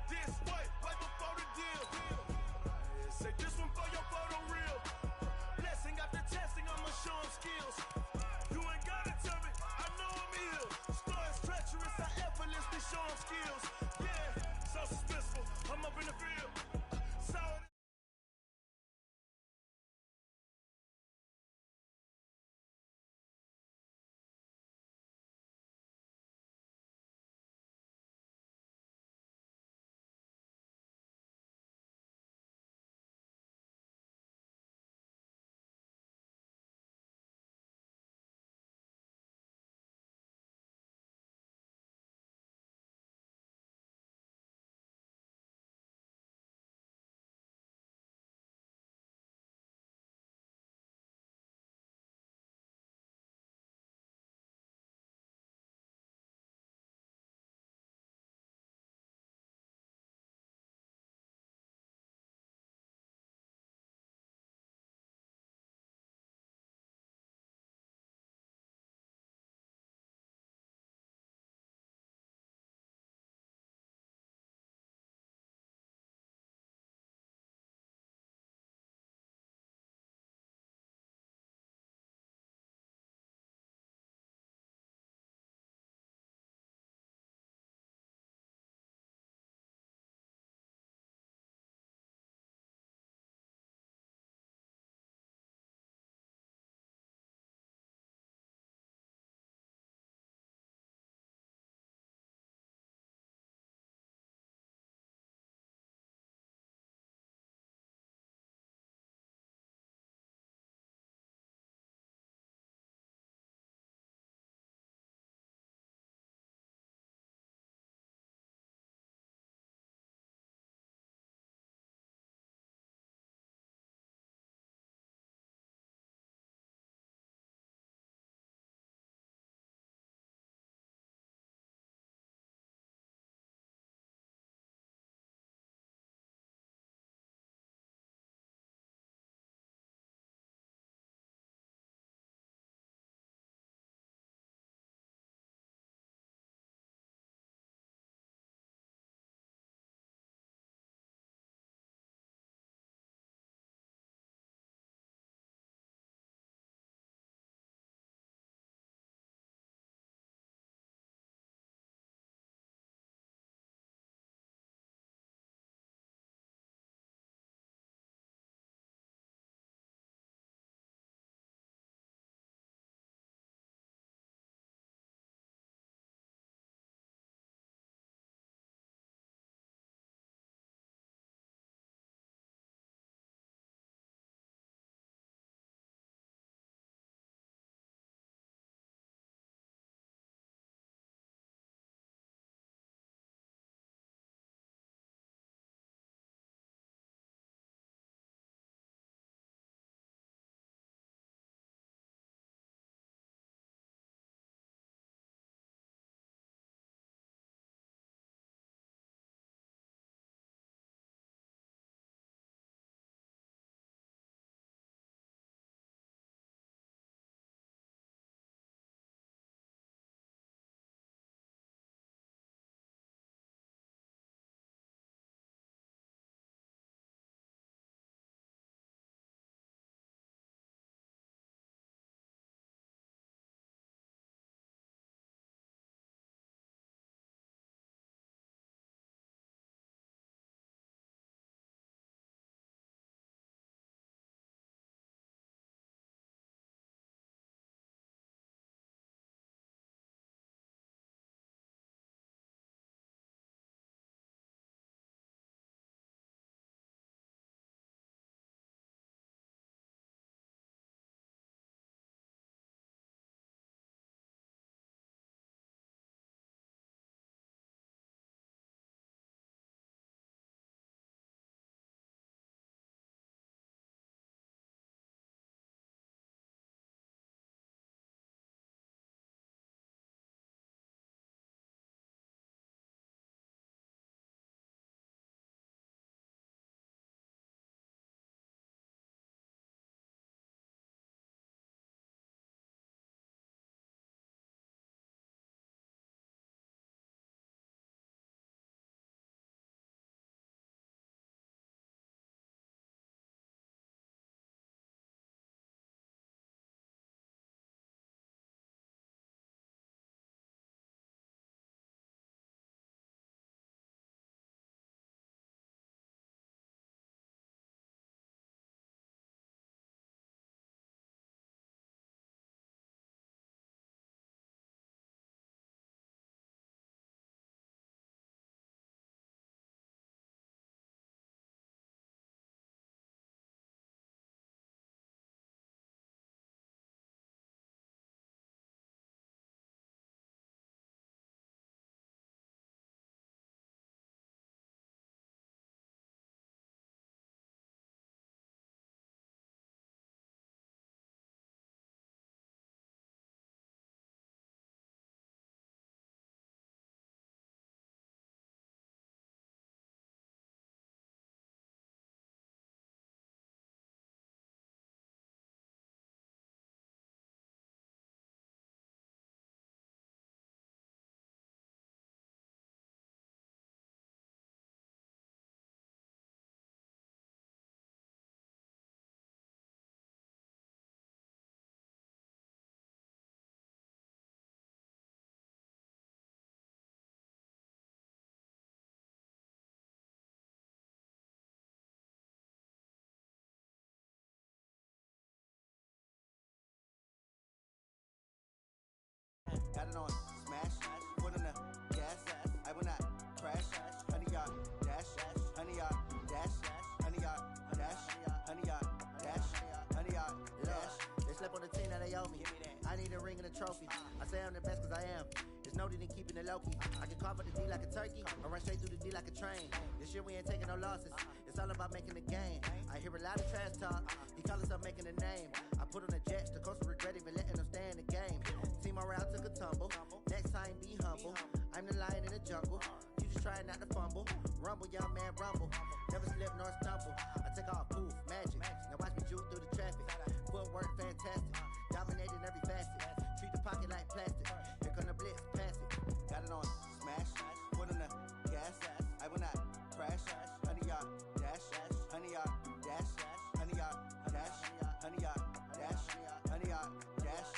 it on smash, foot on the gas. I will not crash. Honey yard dash, honey yard dash, honey yard dash, honey yard dash, honey yard dash. They slept on the team that they owe me. I need a ring and a trophy. I say I'm the best cause I am. It's noted in keeping it low-key. I can carve up the D like a turkey, or run straight through the D like a train. This year we ain't taking no losses. It's all about making the game. I hear a lot of trash talk. He call himself making a name. I put on the jets, the coach will regret even letting them stay in the game. Team morale took a tumble. Next time be humble. I'm the lion in the jungle. You just trying not to fumble. Rumble, young man, rumble. Never slip nor stumble. I take off, poof, magic. Now watch me juke through the traffic. Footwork fantastic. Dominating every facet. Treat the pocket like plastic. Here come the blitz, pass it. Got it on smash, foot on the gas. I will not crash. Honey yard dash, honey yard dash, honey yard dash, honey yard dash, honey yard dash.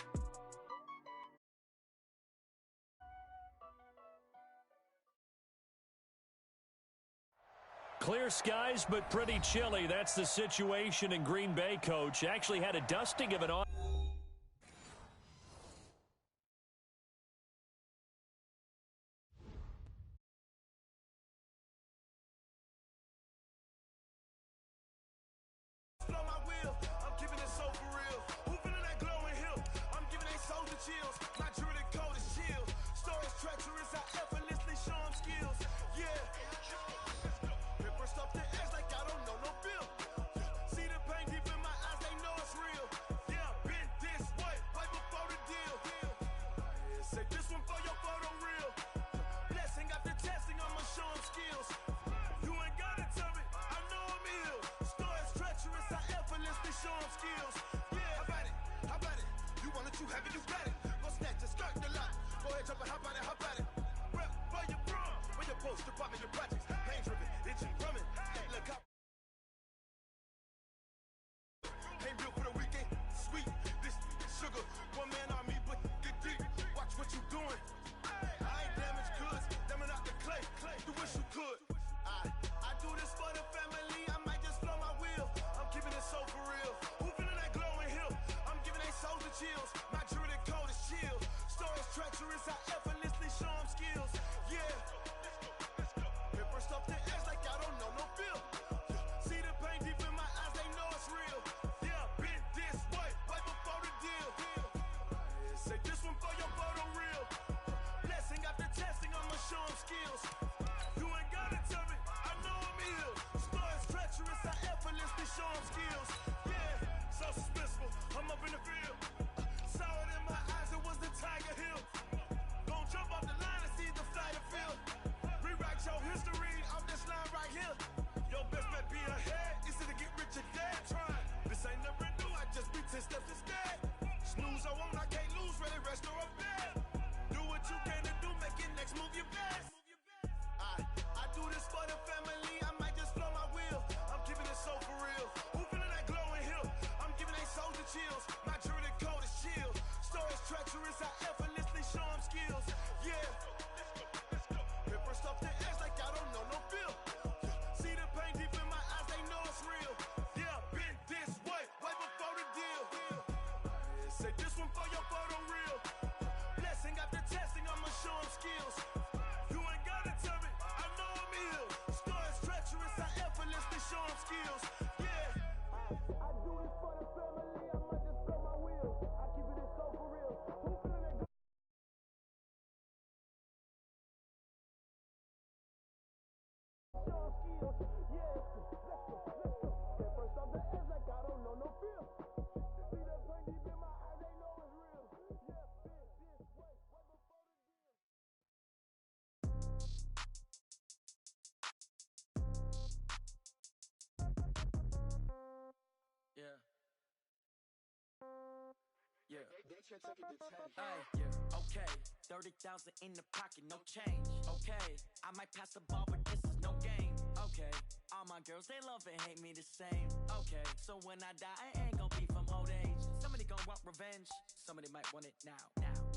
Clear skies, but pretty chilly. That's the situation in Green Bay, Coach. Actually had a dusting of it on. Chills, my jewelry code is chill. Stories treacherous, I effortlessly show them skills. Yeah, paper stuff the edge like I don't know no bill. See the pain deep in my eyes, they know it's real. Yeah, been this way, way before the deal. Say this one for your photo reel. Blessing after testing, I'ma show them skills. You ain't gotta tell me, I know I'm ill. Stories treacherous, I effortlessly show them skills. Yeah, how about it? How about it? You want it, you have it, you got it. Go snatch it, skirt the lot. Go ahead, jump it, hop on it, hop on it. Rep for your bro, for your post, department, your projects. Pain driven, itching, drumming. Look up. Came built for the weekend, sweet. This sugar, one man army, but get deep. Watch what you doing. I ain't damaged goods, damn it out the clay. You wish you could. I do this for the family. I might just blow my wheel. I'm keeping it so for real. Who feeling that glowing hill? I'm giving they souls the chills. My jewelry code is chill. Stories treacherous, I effortlessly show them skills. Yeah. Paper stuff the edge like I don't know no bill. See the pain deep in my eyes, they know it's real. Yeah, been this way, way before the deal. Say this one for your photo reel. Blessing after testing, I'ma show them skills. You ain't gotta tell me, I know I'm ill. Stories treacherous, I effortlessly show them skills. Yeah, so suspenseful, I'm up in the field. Saw it in my eyes, it was the Tiger Hill. Gon' jump off the line and see the flight of field. Rewrite your history off this line right here. Your best bet be ahead, it's to get rich or dead. Try. This ain't never new, I just be 10 steps instead. Snooze, I won't, I can't lose, ready, rest or a bed. Do what you can to do, make it next move your best. I do this for the family, I might just blow my wheel. I'm keeping it so for real. Who feeling that glowing hill? I'm giving they souls the chills. My jewelry code is chill. Stories treacherous, I effortlessly show them skills. Yeah. Paper stuff the edge like I don't know no bill. See the pain deep in my eyes, they know it's real. Yeah, been this way, way before the deal. Say this one for your photo reel. Blessing after testing, I'ma show them skills. You ain't gotta tell me, I know I'm ill. Stories treacherous, I effortlessly show them skills. Yeah. I do this for the family, I might just blow my wheel. I keep it so for real. Who feeling that? Show them skills, yeah. Let's go. Get first off the edge like I don't know no feel. See that pain deep in my eyes, they know it's real. Yeah, been this way, way before the deal. Yeah. Yeah. Yeah. Okay. 30,000 in the pocket, no change. Okay. I might pass the ball, but this is no game. Okay. All my girls, they love and hate me the same. Okay. So when I die, I ain't gon' be from old age. Somebody gon' want revenge. Somebody might want it now.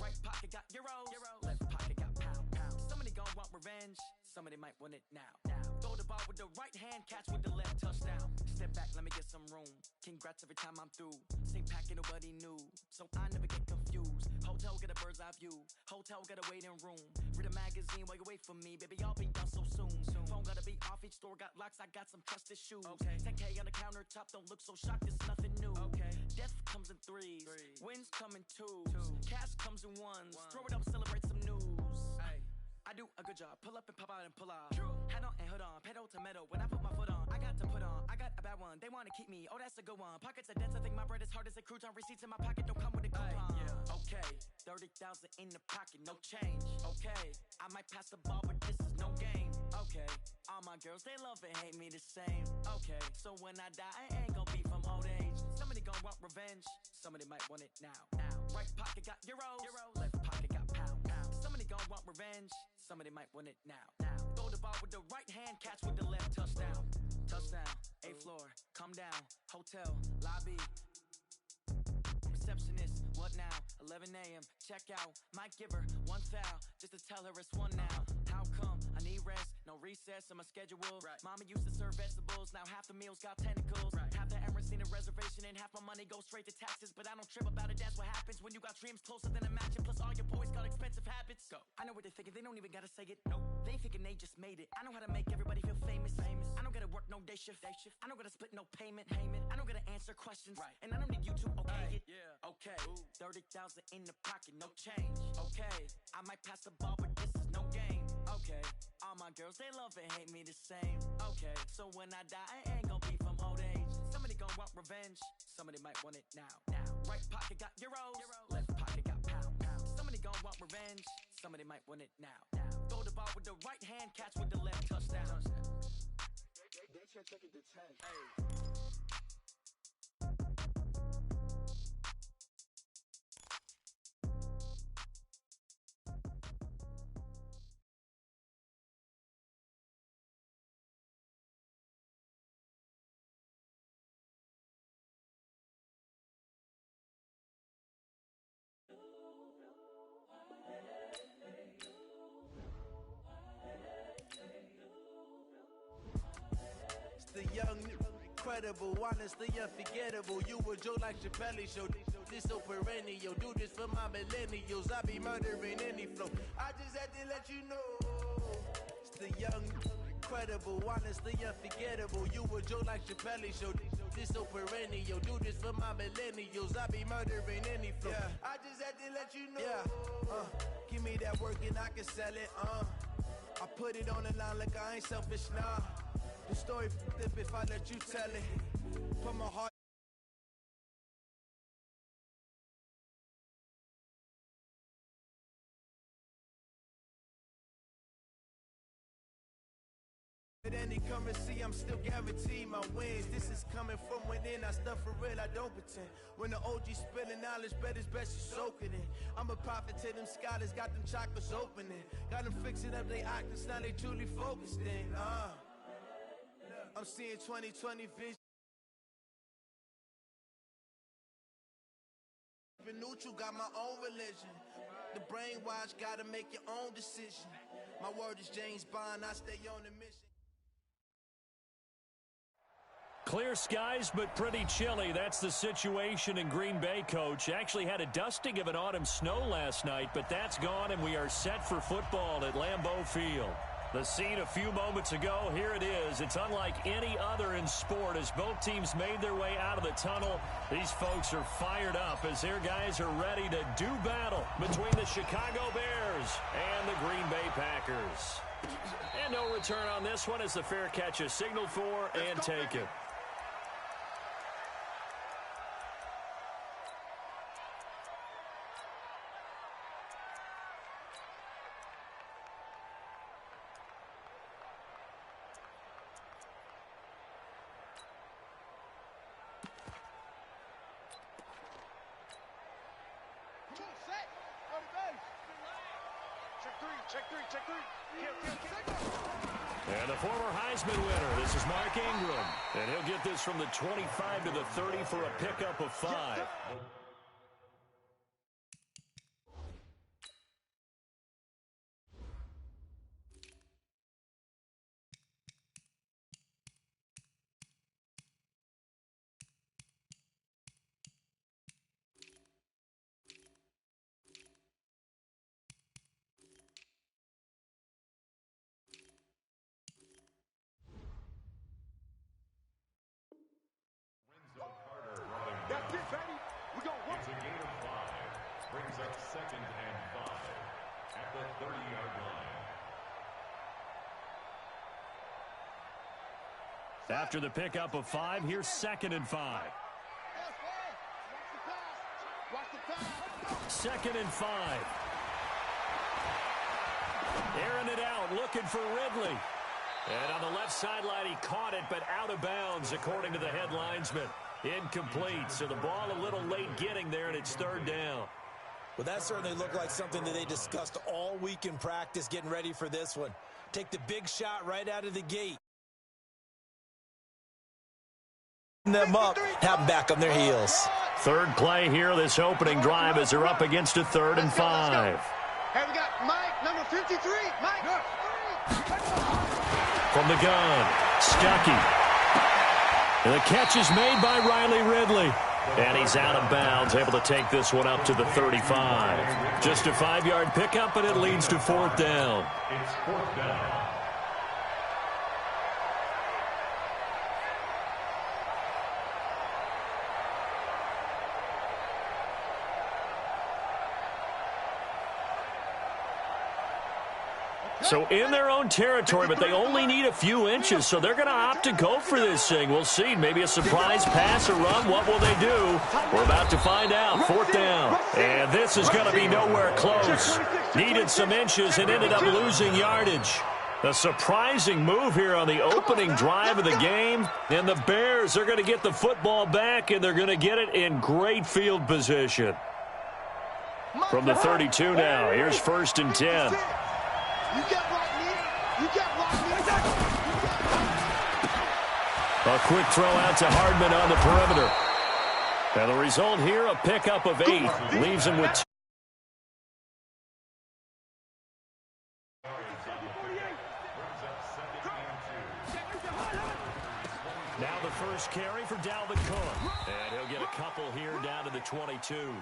Right pocket got euros. Left pocket got pound. Somebody gon' want revenge. Somebody might want it now. Throw the ball with the right hand, catch with the left, touchdown. Step back, let me get some room. Congrats every time I'm through. Same packet, nobody knew. So I never get confused. Hotel Motel, get a bird's eye view. Hotel, get a waiting room. Read a magazine while you wait for me. Baby, I'll be done so soon. Phone gotta be off, each store got locks. I got some trusted shoes. Okay. 10K on the countertop, don't look so shocked, it's nothing new. Okay. Death comes in threes. Wins come in twos. Cash comes in ones. Throw it up, celebrate some news. Ay. I do a good job. Pull up and pop out and pull off. Hat on and hood on. Pedal to metal. When I put my foot on, I got to put on. I got a bad one. They want to keep me. Oh, that's a good one. Pockets are dense. I think my bread is hard as a crouton. Receipts in my pocket don't come with a coupon. Yeah. Okay. 30,000 in the pocket. No change. Okay. I might pass the ball, but this is no game. Okay. All my girls, they love and hate me the same. Okay. So when I die, I ain't gonna be from old age. Somebody gonna want revenge. Somebody might want it now. Right pocket got euros. Left pocket got pounds. Somebody gonna want revenge. Somebody might want it now. Throw the ball with the right hand, catch with the left. Touchdown. Touchdown. 8th floor. Come down. Hotel. Lobby. Receptionist. What now? 11 a.m. Check out. Might give her one foul just to tell her it's one now. How come? I need rest. No recess in my schedule. Right. Mama used to serve vegetables. Now half the meals got tentacles. Right. Half the Emirates need a reservation and half my money goes straight to taxes. But I don't trip about it. That's what happens when you got dreams closer than a mansion. Plus all your boys got expensive habits. Go. I know what they're thinking. They don't even gotta say it. Nope. They thinking they just made it. I know how to make everybody feel famous. I don't gotta work no day shift. I don't gotta split no payment. I don't gotta answer questions. Right. And I don't need you to okay it. Yeah. Okay. 30,000 in the pocket. No change. Okay. I might pass the ball, but this is no game. Okay. All my girls, they love and hate me the same. Okay. So when I die, I ain't gonna be from old age. Somebody gonna want revenge. Somebody might want it now. Right pocket got euros. Left pocket got pounds. Somebody gonna want revenge. Somebody might want it now. Throw the ball with the right hand, catch with the left. Touchdown. They should take it to 10. Hey. The young, incredible, honestly unforgettable. You a joke like Chappelle Show. This so perennial. Do this for my millennials. I be murdering any flow. I just had to let you know. It's the young, incredible, honestly unforgettable. You a joke like Chappelle Show. This so perennial. Do this for my millennials. I be murdering any flow. Yeah. I just had to let you know. Yeah. Give me that work and I can sell it. I put it on the line like I ain't selfish, nah. The story f***ed if I let you tell it. Put my heart. Then he come and see I'm still guaranteed my wins. This is coming from within. I stuff for real, I don't pretend. When the OG spilling knowledge, bet it's best you soak it in. I'm a prophet to them scholars, got them chakras opening. Got them fixing up they octaves, now they truly focused in. I'm seeing 2020 vision. Neutral, got my own religion. The brainwash, gotta make your own decision. My word is James Bond, I stay on the mission. Clear skies, but pretty chilly. That's the situation in Green Bay, Coach. Actually had a dusting of an autumn snow last night, but that's gone, and we are set for football at Lambeau Field. The scene a few moments ago, here it is. It's unlike any other in sport as both teams made their way out of the tunnel. These folks are fired up as their guys are ready to do battle between the Chicago Bears and the Green Bay Packers. And no return on this one as the fair catch is signaled for and taken. And the former Heisman winner, this is Mark Ingram. And he'll get this from the 25 to the 30 for a pickup of 5. After the pickup of 5, here's 2nd and 5. 2nd and 5. Airing it out, looking for Ridley. And on the left sideline, he caught it, but out of bounds, according to the head linesman. Incomplete, so the ball a little late getting there, and it's 3rd down. Well, that certainly looked like something that they discussed all week in practice, getting ready for this one. Take the big shot right out of the gate. Them up, have them back on their heels. 3rd play here, this opening drive, as they're up against a 3rd and 5. Hey, we got Mike, number 53. Mike. From the gun, Stuckey. And the catch is made by Riley Ridley. And he's out of bounds, able to take this one up to the 35. Just a 5-yard pickup, and it leads to 4th down. It's 4th down. So in their own territory, but they only need a few inches, so they're going to opt to go for this thing. We'll see. Maybe a surprise pass or run. What will they do? We're about to find out. 4th down. And this is going to be nowhere close. Needed some inches and ended up losing yardage. A surprising move here on the opening drive of the game. And the Bears are going to get the football back, and they're going to get it in great field position. From the 32 now, here's 1st and 10. You got block me. You got block me. A quick throw out to Hardman on the perimeter. And the result here, a pickup of 8. Leaves him with 2. Now the first carry for Dalvin Cook. And he'll get a couple here down to the 22.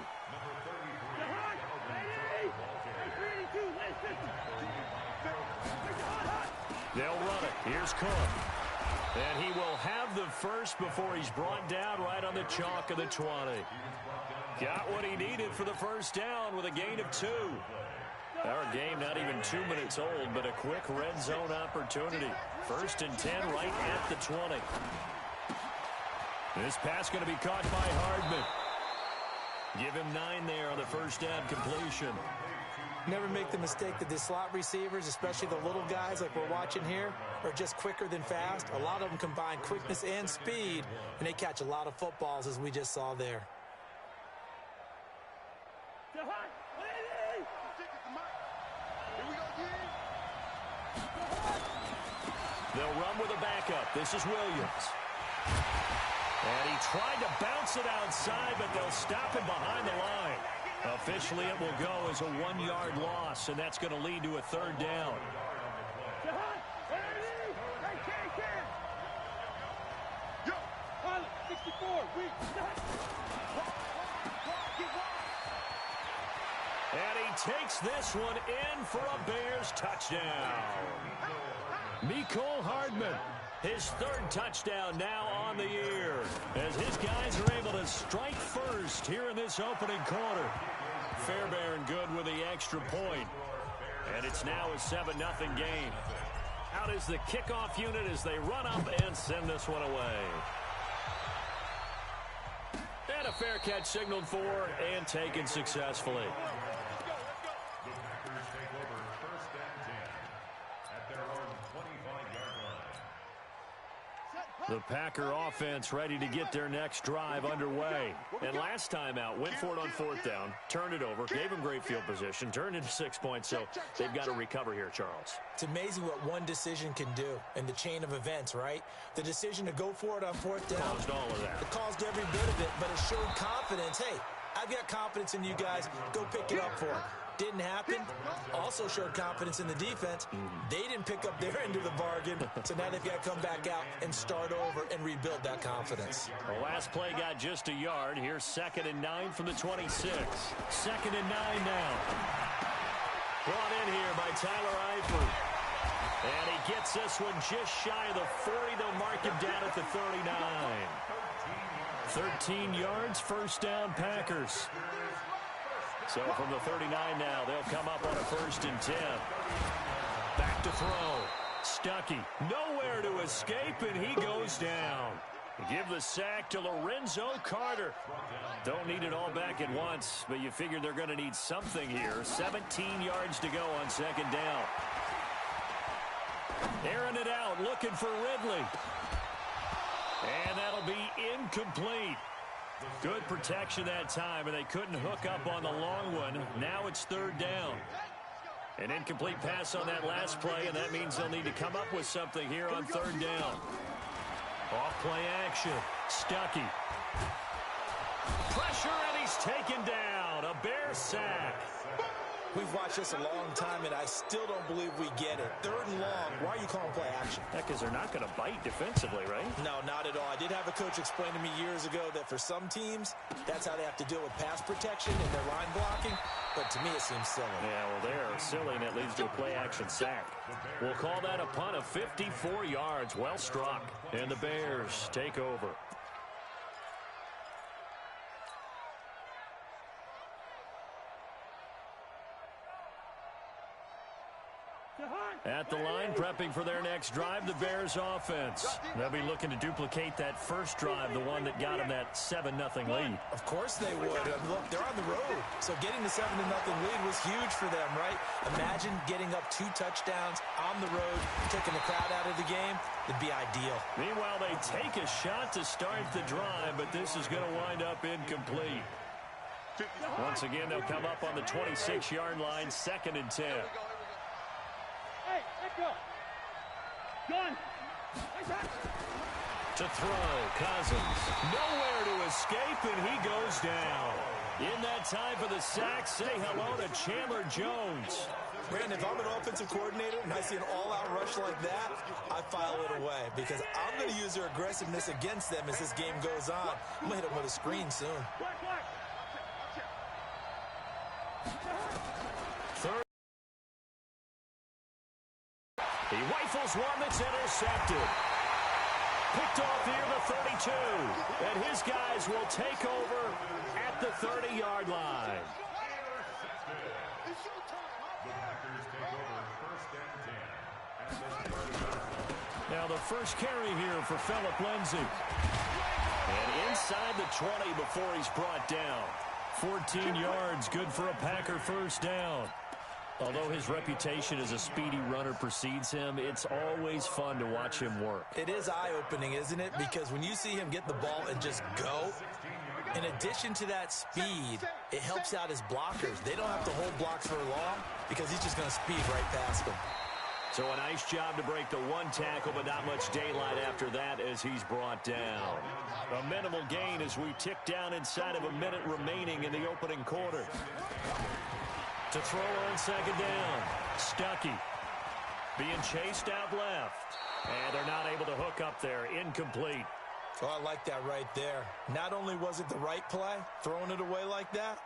They'll run it. Here's Cook. And he will have the first before he's brought down right on the chalk of the 20. Got what he needed for the first down with a gain of 2. Our game not even 2 minutes old, but a quick red zone opportunity. 1st and 10 right at the 20. This pass going to be caught by Hardman. Give him 9 there on the first down completion. Never make the mistake that the slot receivers, especially the little guys like we're watching here, are just quicker than fast. A lot of them combine quickness and speed, and they catch a lot of footballs, as we just saw there. They'll run with a backup. This is Williams. And he tried to bounce it outside, but they'll stop him behind the line. Officially, it will go as a 1-yard loss, and that's going to lead to a 3rd down. And he takes this one in for a Bears touchdown. Mecole Hardman, his 3rd touchdown now on the year, as his guys are able to strike first here in this opening quarter. Fairbairn good with the extra point. And it's now a 7-0 game. Out is the kickoff unit as they run up and send this one away. And a fair catch signaled for and taken successfully. The Packers take over 1st and 10 at their own 25-yard line. The Packer offense ready to get their next drive underway. And last time out, went for it on 4th down, turned it over, gave them great field position, turned into 6 points, so they've got to recover here, Charles. It's amazing what one decision can do in the chain of events, right? The decision to go for it on 4th down. Caused all of that. It caused every bit of it, but it showed confidence. Hey, I've got confidence in you guys. Go pick it up for it. Didn't happen. Also showed confidence in the defense. They didn't pick up their end of the bargain, so now they've got to come back out and start over and rebuild that confidence. The last play got just a yard. Here's 2nd and 9 from the 26. 2nd and 9 now. Brought in here by Tyler Eifert. And he gets this one just shy of the 40. They'll mark him down at the 39. 13 yards, 1st down Packers. So from the 39 now, they'll come up on a 1st and 10. Back to throw. Stuckey, nowhere to escape, and he goes down. Give the sack to Lorenzo Carter. Don't need it all back at once, but you figure they're going to need something here. 17 yards to go on second down. Airing it out, looking for Ridley. And that'll be incomplete. Good protection that time, and they couldn't hook up on the long one. Now it's third down. An incomplete pass on that last play, and that means they'll need to come up with something here on third down. Off-play action. Stuckey. Pressure, and he's taken down. A Bear sack. We've watched this a long time, and I still don't believe we get it. Third and long. Why are you calling play action? Because they're not going to bite defensively, right? No, not at all. I did have a coach explain to me years ago that for some teams, that's how they have to deal with pass protection and their line blocking. But to me, it seems silly. Yeah, well, they're silly, and it leads to a play-action sack. We'll call that a punt of 54 yards. Well struck. And the Bears take over. At the line, prepping for their next drive, the Bears offense. They'll be looking to duplicate that first drive, the one that got them that 7-0 lead. Of course they would. Look, they're on the road. So getting the 7-0 lead was huge for them, right? Imagine getting up 2 touchdowns on the road, taking the crowd out of the game. It'd be ideal. Meanwhile, they take a shot to start the drive, but this is going to wind up incomplete. Once again, they'll come up on the 26-yard line, 2nd and 10. Hey, let go. Gun. To throw, Cousins. Nowhere to escape, and he goes down. In that time for the sack, say hello to Chandler Jones. Brandon, if I'm an offensive coordinator and I see an all-out rush like that, I file it away because I'm going to use their aggressiveness against them as this game goes on. I'm going to hit them with a screen soon. Third. He rifles one that's intercepted. Picked off here the 32. And his guys will take over at the 30-yard line. Now the first carry here for Phillip Lindsay. And inside the 20 before he's brought down. 14 yards, good for a Packer first down. Although his reputation as a speedy runner precedes him, it's always fun to watch him work. It is eye-opening, isn't it? Because when you see him get the ball and just go, in addition to that speed, it helps out his blockers. They don't have to hold blocks for long because he's just going to speed right past them. So a nice job to break the one tackle, but not much daylight after that as he's brought down. A minimal gain as we tick down inside of a minute remaining in the opening quarter. To throw on second down. Stuckey being chased out left. And they're not able to hook up there. Incomplete. Oh, I like that right there. Not only was it the right play, throwing it away like that,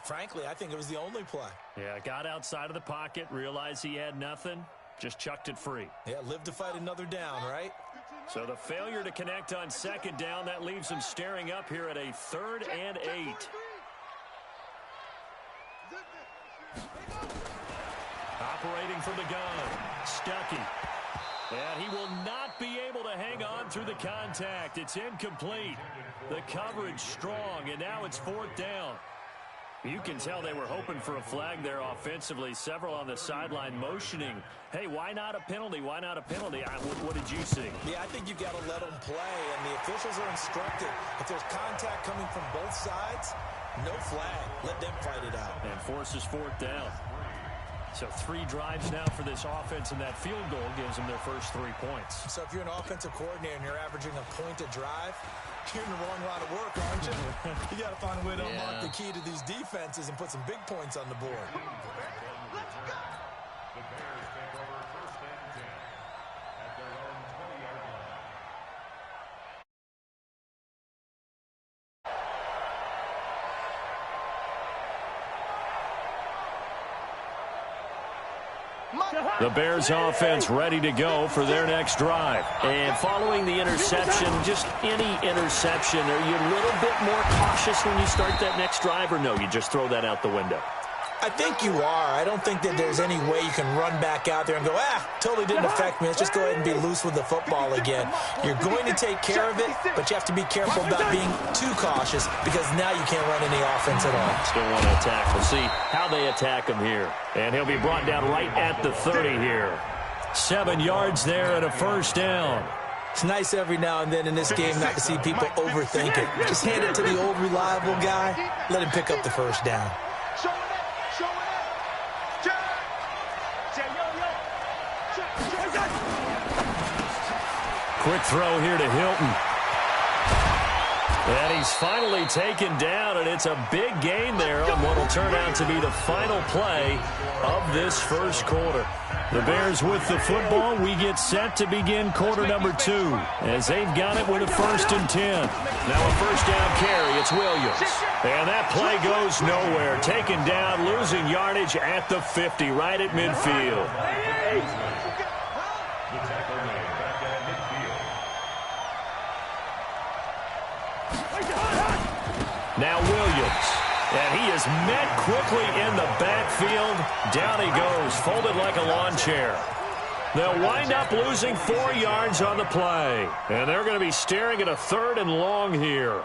frankly, I think it was the only play. Yeah, got outside of the pocket, realized he had nothing, just chucked it free. Yeah, live to fight another down, right? So the failure to connect on second down, that leaves him staring up here at a 3rd and 8. Operating from the gun, Stuckey. And he will not be able to hang on through the contact. It's incomplete. The coverage strong, and now it's 4th down. You can tell they were hoping for a flag there offensively. Several on the sideline motioning. Hey, why not a penalty? Why not a penalty? What did you see? Yeah, I think you've got to let them play, and the officials are instructed. If there's contact coming from both sides, no flag. Let them fight it out. And forces 4th down. So 3 drives now for this offense, and that field goal gives them their first 3 points. So if you're an offensive coordinator and you're averaging a point a drive, you're in the wrong line of work, aren't you? You got to find a way to unlock the key to these defenses and put some big points on the board. Let's go! The Bears take over 1st and 10 at their own 20-yard line. The Bears offense ready to go for their next drive. And following the interception, just any interception, are you a little bit more cautious when you start that next drive, or no, you just throw that out the window? I think you are. I don't think that there's any way you can run back out there and go, totally didn't affect me. Let's just go ahead and be loose with the football again. You're going to take care of it, but you have to be careful about being too cautious because now you can't run any offense at all. Still want to attack. We'll see how they attack him here. And he'll be brought down right at the 30 here. 7 yards there and a first down. It's nice every now and then in this game not to see people overthink it. Just hand it to the old reliable guy. Let him pick up the first down. Quick throw here to Hilton. And he's finally taken down, and it's a big gain there on what will turn out to be the final play of this first quarter. The Bears with the football. We get set to begin quarter number 2 as they've got it with a 1st and 10. Now a first down carry. It's Williams. And that play goes nowhere. Taken down, losing yardage at the 50, right at midfield. Now Williams, and he is met quickly in the backfield. Down he goes, folded like a lawn chair. They'll wind up losing 4 yards on the play, and they're going to be staring at a 3rd and long here.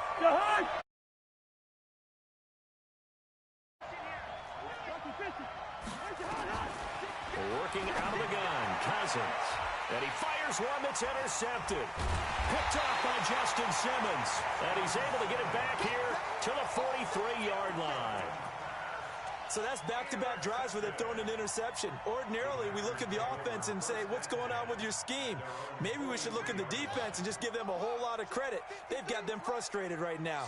Working out of the gun, Cousins. And he fires one that's intercepted. Picked off by Justin Simmons. And he's able to get it back here to the 43-yard line. So that's back-to-back drives where they've thrown an interception. Ordinarily, we look at the offense and say, what's going on with your scheme? Maybe we should look at the defense and just give them a whole lot of credit. They've got them frustrated right now.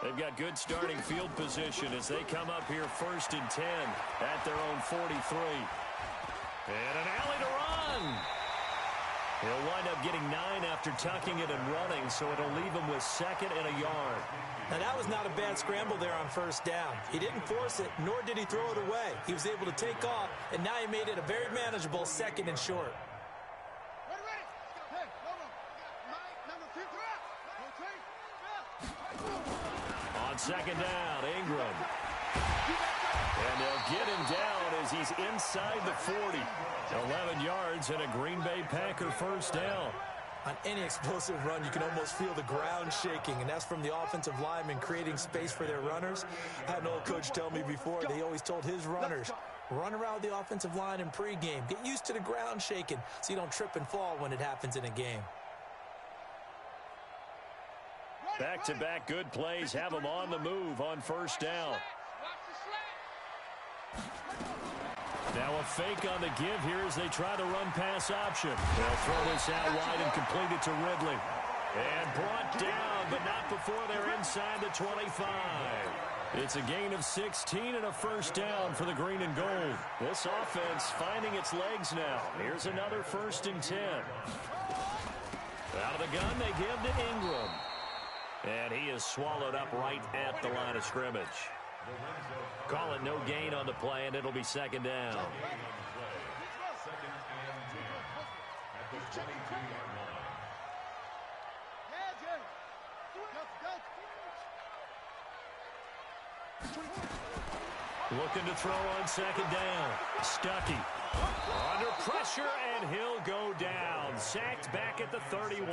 They've got good starting field position as they come up here 1st and 10 at their own 43. And an alley to run. He'll wind up getting 9 after tucking it and running, so it'll leave him with 2nd and a yard. Now, that was not a bad scramble there on 1st down. He didn't force it, nor did he throw it away. He was able to take off, and now he made it a very manageable 2nd and short. On 2nd down, Ingram. And they'll get him down as he's inside the 40. 11 yards and a Green Bay Packer 1st down. On any explosive run, you can almost feel the ground shaking, and that's from the offensive linemen creating space for their runners. I had an old coach tell me before, they always told his runners, run around the offensive line in pregame. Get used to the ground shaking so you don't trip and fall when it happens in a game. Back-to-back good plays have them on the move on 1st down. Now a fake on the give here as they try the run-pass option. They'll throw this out wide and complete it to Ridley. And brought down, but not before they're inside the 25. It's a gain of 16 and a 1st down for the green and gold. This offense finding its legs now. Here's another 1st and 10. Out of the gun, they give to Ingram. And he is swallowed up right at the line of scrimmage. Call it no gain on the play, and it'll be 2nd down. 2nd and 10 at the 22-yard line. Looking to throw on 2nd down. Stuckey. Under pressure, and he'll go down. Sacked back at the 31.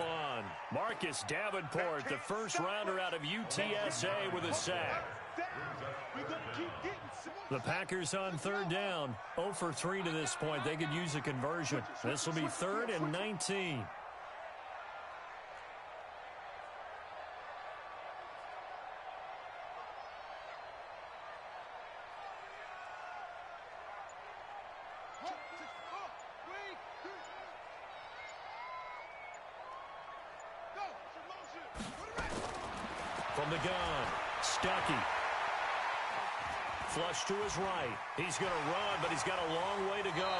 Marcus Davenport, the 1st rounder out of UTSA with a sack. The Packers on 3rd down. 0 for 3 to this point. They could use a conversion. This will be 3rd and 19. From the gun, Stuckey. Flush to his right. He's going to run, but he's got a long way to go.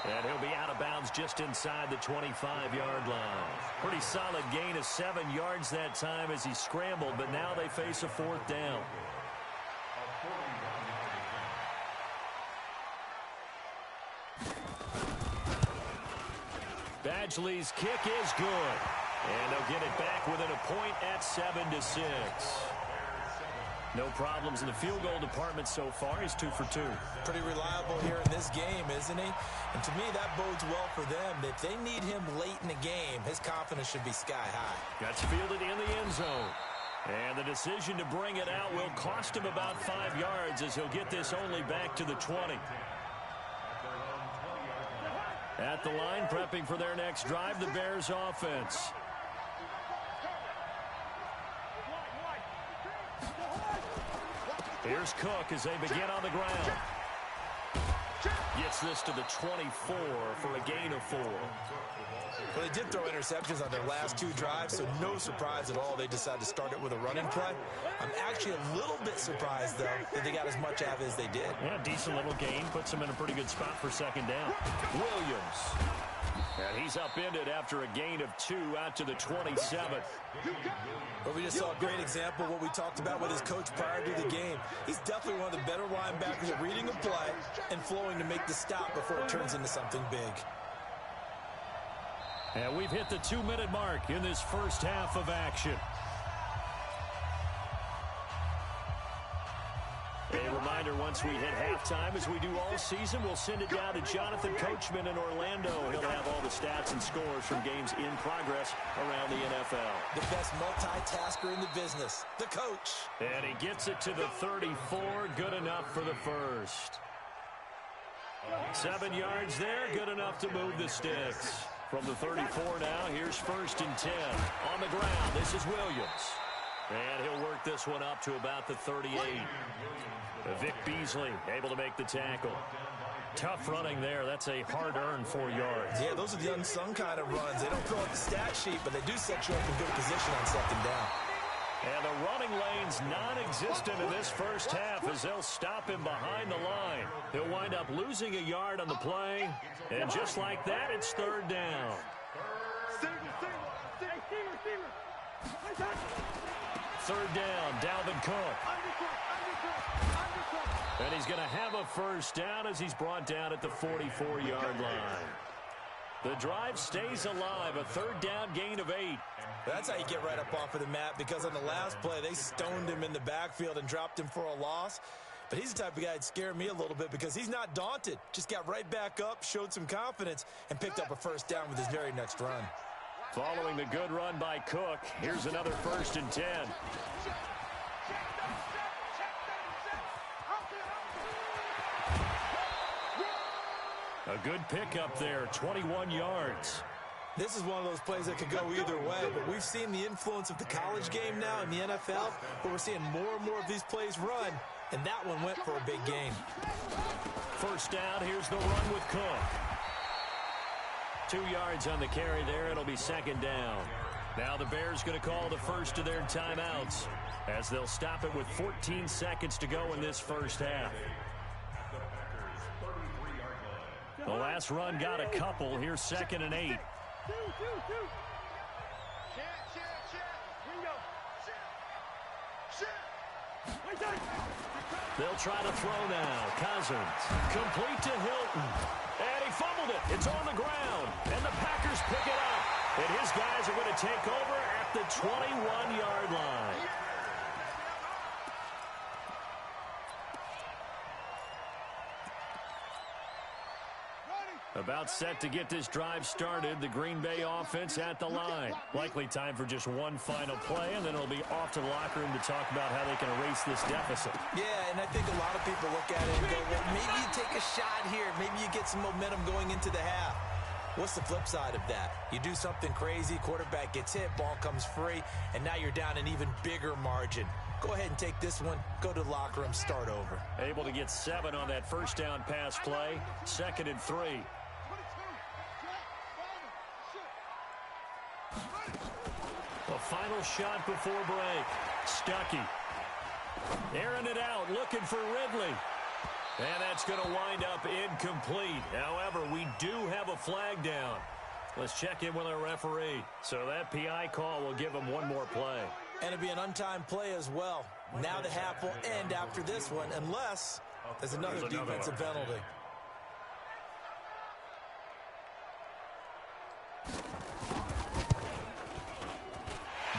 And he'll be out of bounds just inside the 25-yard line. Pretty solid gain of 7 yards that time as he scrambled, but now they face a 4th down. Badgley's kick is good. And they'll get it back within a point at 7-6. No problems in the field goal department so far. He's 2 for 2. Pretty reliable here in this game, isn't he? And to me, that bodes well for them. If they need him late in the game, his confidence should be sky high. Gets fielded in the end zone. And the decision to bring it out will cost him about 5 yards as he'll get this only back to the 20. At the line, prepping for their next drive, the Bears offense. Here's Cook as they begin on the ground. Gets this to the 24 for a gain of 4. Well, they did throw interceptions on their last 2 drives, so no surprise at all they decided to start it with a running play. I'm actually a little bit surprised, though, that they got as much out of it as they did. Yeah, decent little gain. Puts them in a pretty good spot for second down. Williams. And he's upended after a gain of 2 out to the 27. Well, we just saw a great example of what we talked about with his coach prior to the game. He's definitely one of the better linebackers at reading a play and flowing to make the stop before it turns into something big. And we've hit the 2-minute mark in this first half of action. A reminder, once we hit halftime, as we do all season, we'll send it down to Jonathan Coachman in Orlando. He'll have all the stats and scores from games in progress around the NFL. The best multitasker in the business, the coach. And he gets it to the 34, good enough for the first. 7 yards there, good enough to move the sticks. From the 34 now, here's 1st and 10. On the ground, this is Williams. And he'll work this one up to about the 38. Vic Beasley able to make the tackle. Tough running there. That's a hard-earned 4 yards. Yeah, those are the unsung kind of runs. They don't fill up the stat sheet, but they do set you up in good position on 2nd down. And the running lane's non-existent in this first half as they'll stop him behind the line. He'll wind up losing a yard on the play. And just like that, it's 3rd down. 3rd down, Dalvin Cook. And he's going to have a 1st down as he's brought down at the 44-yard line. The drive stays alive, a 3rd down gain of 8. That's how you get right up off of the mat, because on the last play, they stoned him in the backfield and dropped him for a loss. But he's the type of guy that scared me a little bit because he's not daunted. Just got right back up, showed some confidence, and picked up a 1st down with his very next run. Following the good run by Cook, here's another 1st and 10. A good pickup there, 21 yards. This is one of those plays that could go either way, but we've seen the influence of the college game now in the NFL, but we're seeing more and more of these plays run, and that one went for a big gain. 1st down, here's the run with Cook. 2 yards on the carry there. It'll be 2nd down. Now the Bears going to call the first of their timeouts as they'll stop it with 14 seconds to go in this first half. The last run got a couple. Here's 2nd and 8. They'll try to throw now. Cousins. Complete to Hilton. And he fumbled it. It's on the ground. And the Packers pick it up. And his guys are going to take over at the 21-yard line. About set to get this drive started. The Green Bay offense at the line. Likely time for just one final play, and then it'll be off to the locker room to talk about how they can erase this deficit. Yeah, and I think a lot of people look at it and go, well, maybe you take a shot here. Maybe you get some momentum going into the half. What's the flip side of that? You do something crazy, quarterback gets hit, ball comes free, and now you're down an even bigger margin. Go ahead and take this one, go to the locker room, start over. Able to get 7 on that 1st down pass play. 2nd and 3. The final shot before break. Stuckey. Airing it out, looking for Ridley. And that's going to wind up incomplete. However, we do have a flag down. Let's check in with our referee. So that PI call will give him one more play. And it'll be an untimed play as well. Now the half will end after this one, unless there's another defensive penalty.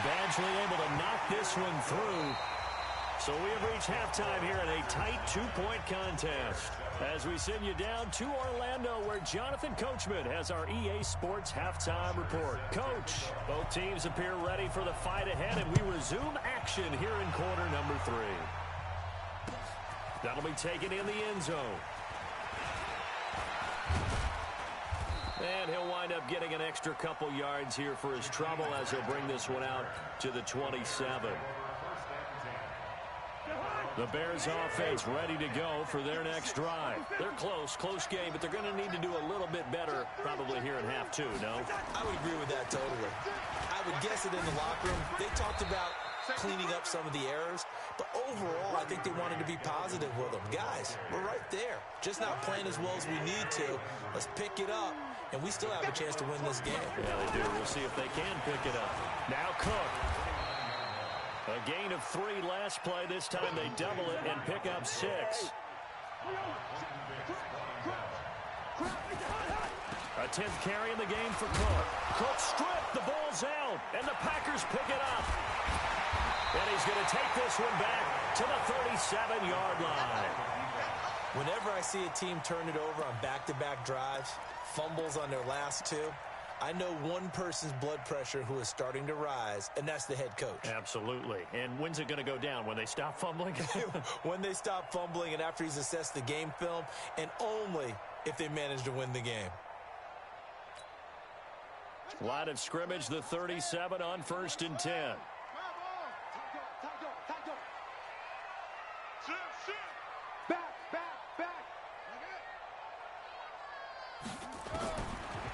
Badgley able to knock this one through. So we have reached halftime here in a tight 2-point contest. As we send you down to Orlando, where Jonathan Coachman has our EA Sports halftime report. Coach, both teams appear ready for the fight ahead, and we resume action here in quarter number 3. That'll be taken in the end zone. And he'll wind up getting an extra couple yards here for his trouble as he'll bring this one out to the 27. The Bears offense ready to go for their next drive. They're close game, but they're going to need to do a little bit better probably here in half 2, no? I would agree with that totally. I would guess it in the locker room. They talked about cleaning up some of the errors, but overall, I think they wanted to be positive with them. Guys, we're right there. Just not playing as well as we need to. Let's pick it up, and we still have a chance to win this game. Yeah, they do. We'll see if they can pick it up. Now Cook. A gain of 3 last play. This time they double it and pick up 6. A 10th carry in the game for Cook. Cook stripped. The ball's out, and the Packers pick it up. And he's going to take this one back to the 37-yard line. Whenever I see a team turn it over on back-to-back drives, fumbles on their last 2, I know one person's blood pressure who is starting to rise, and that's the head coach. Absolutely. And when's it going to go down? When they stop fumbling? When they stop fumbling and after he's assessed the game film, and only if they manage to win the game. Line of scrimmage, the 37 on 1st and 10.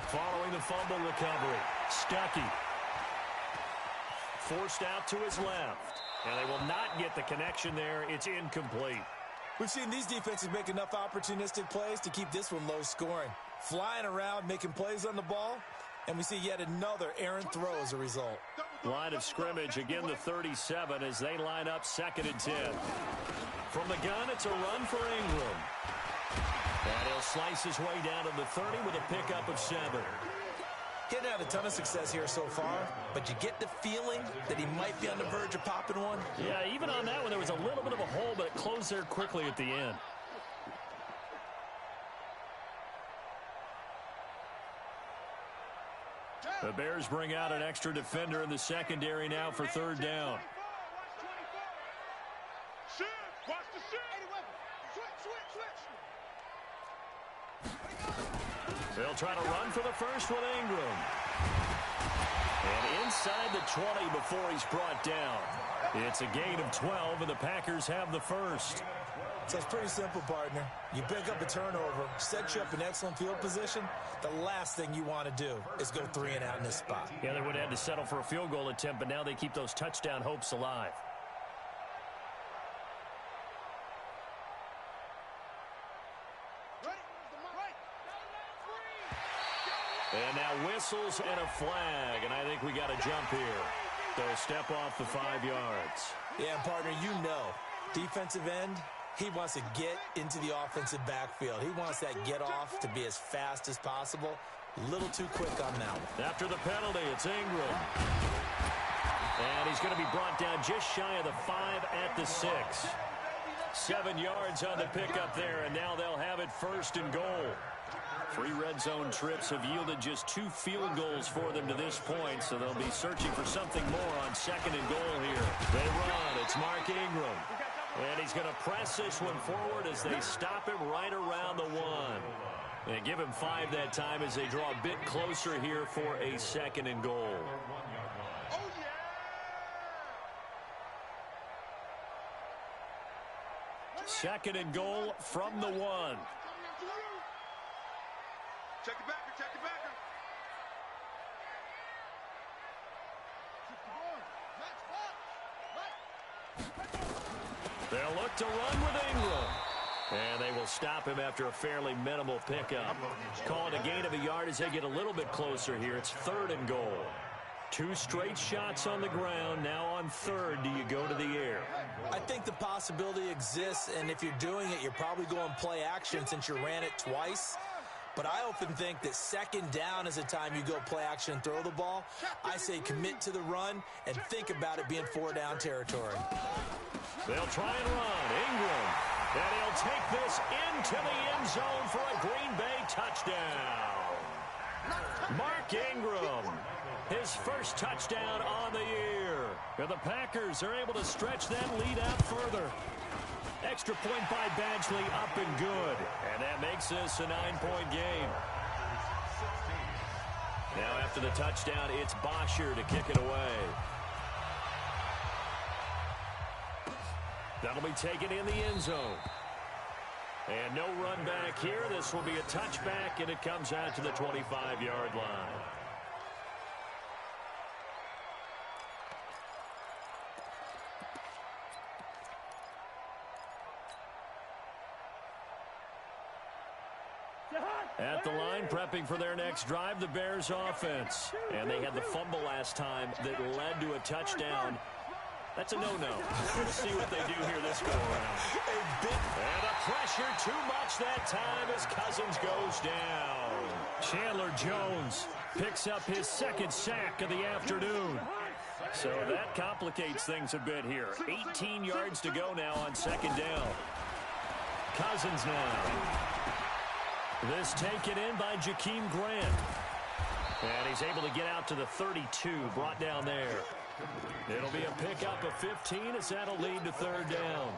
Following the fumble recovery, Stuckey forced out to his left, and they will not get the connection there. It's incomplete. We've seen these defenses make enough opportunistic plays to keep this one low scoring. Flying around, making plays on the ball, and we see yet another errant throw as a result. Line of scrimmage, again the 37 as they line up 2nd and 10. From the gun, it's a run for Ingram. And he'll slice his way down to the 30 with a pickup of 7. Getting out a ton of success here so far, but you get the feeling that he might be on the verge of popping one. Yeah, even on that one, there was a little bit of a hole, but it closed there quickly at the end. The Bears bring out an extra defender in the secondary now for 3rd down. They'll try to run for the first with Ingram. And inside the 20 before he's brought down. It's a gain of 12, and the Packers have the first. So it's pretty simple, partner. You pick up a turnover, set you up in excellent field position. The last thing you want to do is go 3 and out in this spot. Yeah, they would have had to settle for a field goal attempt, but now they keep those touchdown hopes alive. And now whistles and a flag, and I think we got a jump here. They'll step off the 5 yards. Yeah, partner, you know, defensive end, he wants to get into the offensive backfield. He wants that get off to be as fast as possible. A little too quick on that one. After the penalty, it's Ingram. And he's going to be brought down just shy of the 5 at the 6. 7 yards on the pickup there, and now they'll have it 1st and goal. 3 red zone trips have yielded just 2 field goals for them to this point, so they'll be searching for something more on 2nd and goal here. They run. It's Mark Ingram. And he's going to press this one forward as they stop him right around the 1. And give him 5 that time as they draw a bit closer here for a 2nd and goal. Second and goal from the 1. Check it back, check it back. They'll look to run with Ingram. And they will stop him after a fairly minimal pickup. Call it a gain of a yard as they get a little bit closer here. It's 3rd and goal. 2 straight shots on the ground. Now on 3rd, do you go to the air? I think the possibility exists, and if you're doing it, you're probably going play action since you ran it twice. But I often think that 2nd down is a time you go play action and throw the ball. I say commit to the run and think about it being 4 down territory. They'll try and run. Ingram. And he'll take this into the end zone for a Green Bay touchdown. Mark Ingram, his first touchdown on the year. And the Packers are able to stretch that lead out further. Extra point by Badgley, up and good. And that makes this a 9-point game. Now after the touchdown, it's Bosher to kick it away. That'll be taken in the end zone. And no run back here. This will be a touchback, and it comes out to the 25-yard line. At the line, prepping for their next drive, the Bears offense. And they had the fumble last time that led to a touchdown. That's a no-no. We'll see what they do here this go-around. And the pressure too much that time as Cousins goes down. Chandler Jones picks up his second sack of the afternoon. So that complicates things a bit here. 18 yards to go now on second down. Cousins now. This taken in by Jakeem Grant. And he's able to get out to the 32, brought down there. It'll be a pickup of 15 as that'll lead to third down.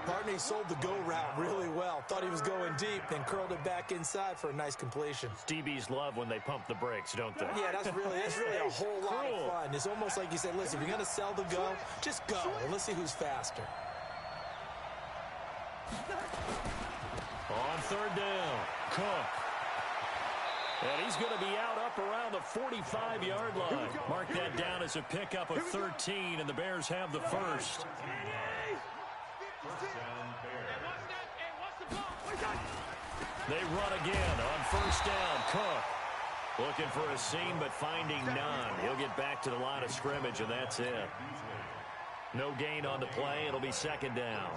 Barney sold the go route really well. Thought he was going deep, then curled it back inside for a nice completion. DBs love when they pump the brakes, don't they? Yeah, that's really a whole lot of fun. It's almost like you said, listen, if you're going to sell the go, just go, and let's see who's faster. On third down, Cook. And he's going to be out up around the 45-yard line. Mark that down as a pickup of 13, and the Bears have the first. They run again on first down. Cook looking for a seam, but finding none. He'll get back to the line of scrimmage, and that's it. No gain on the play. It'll be second down.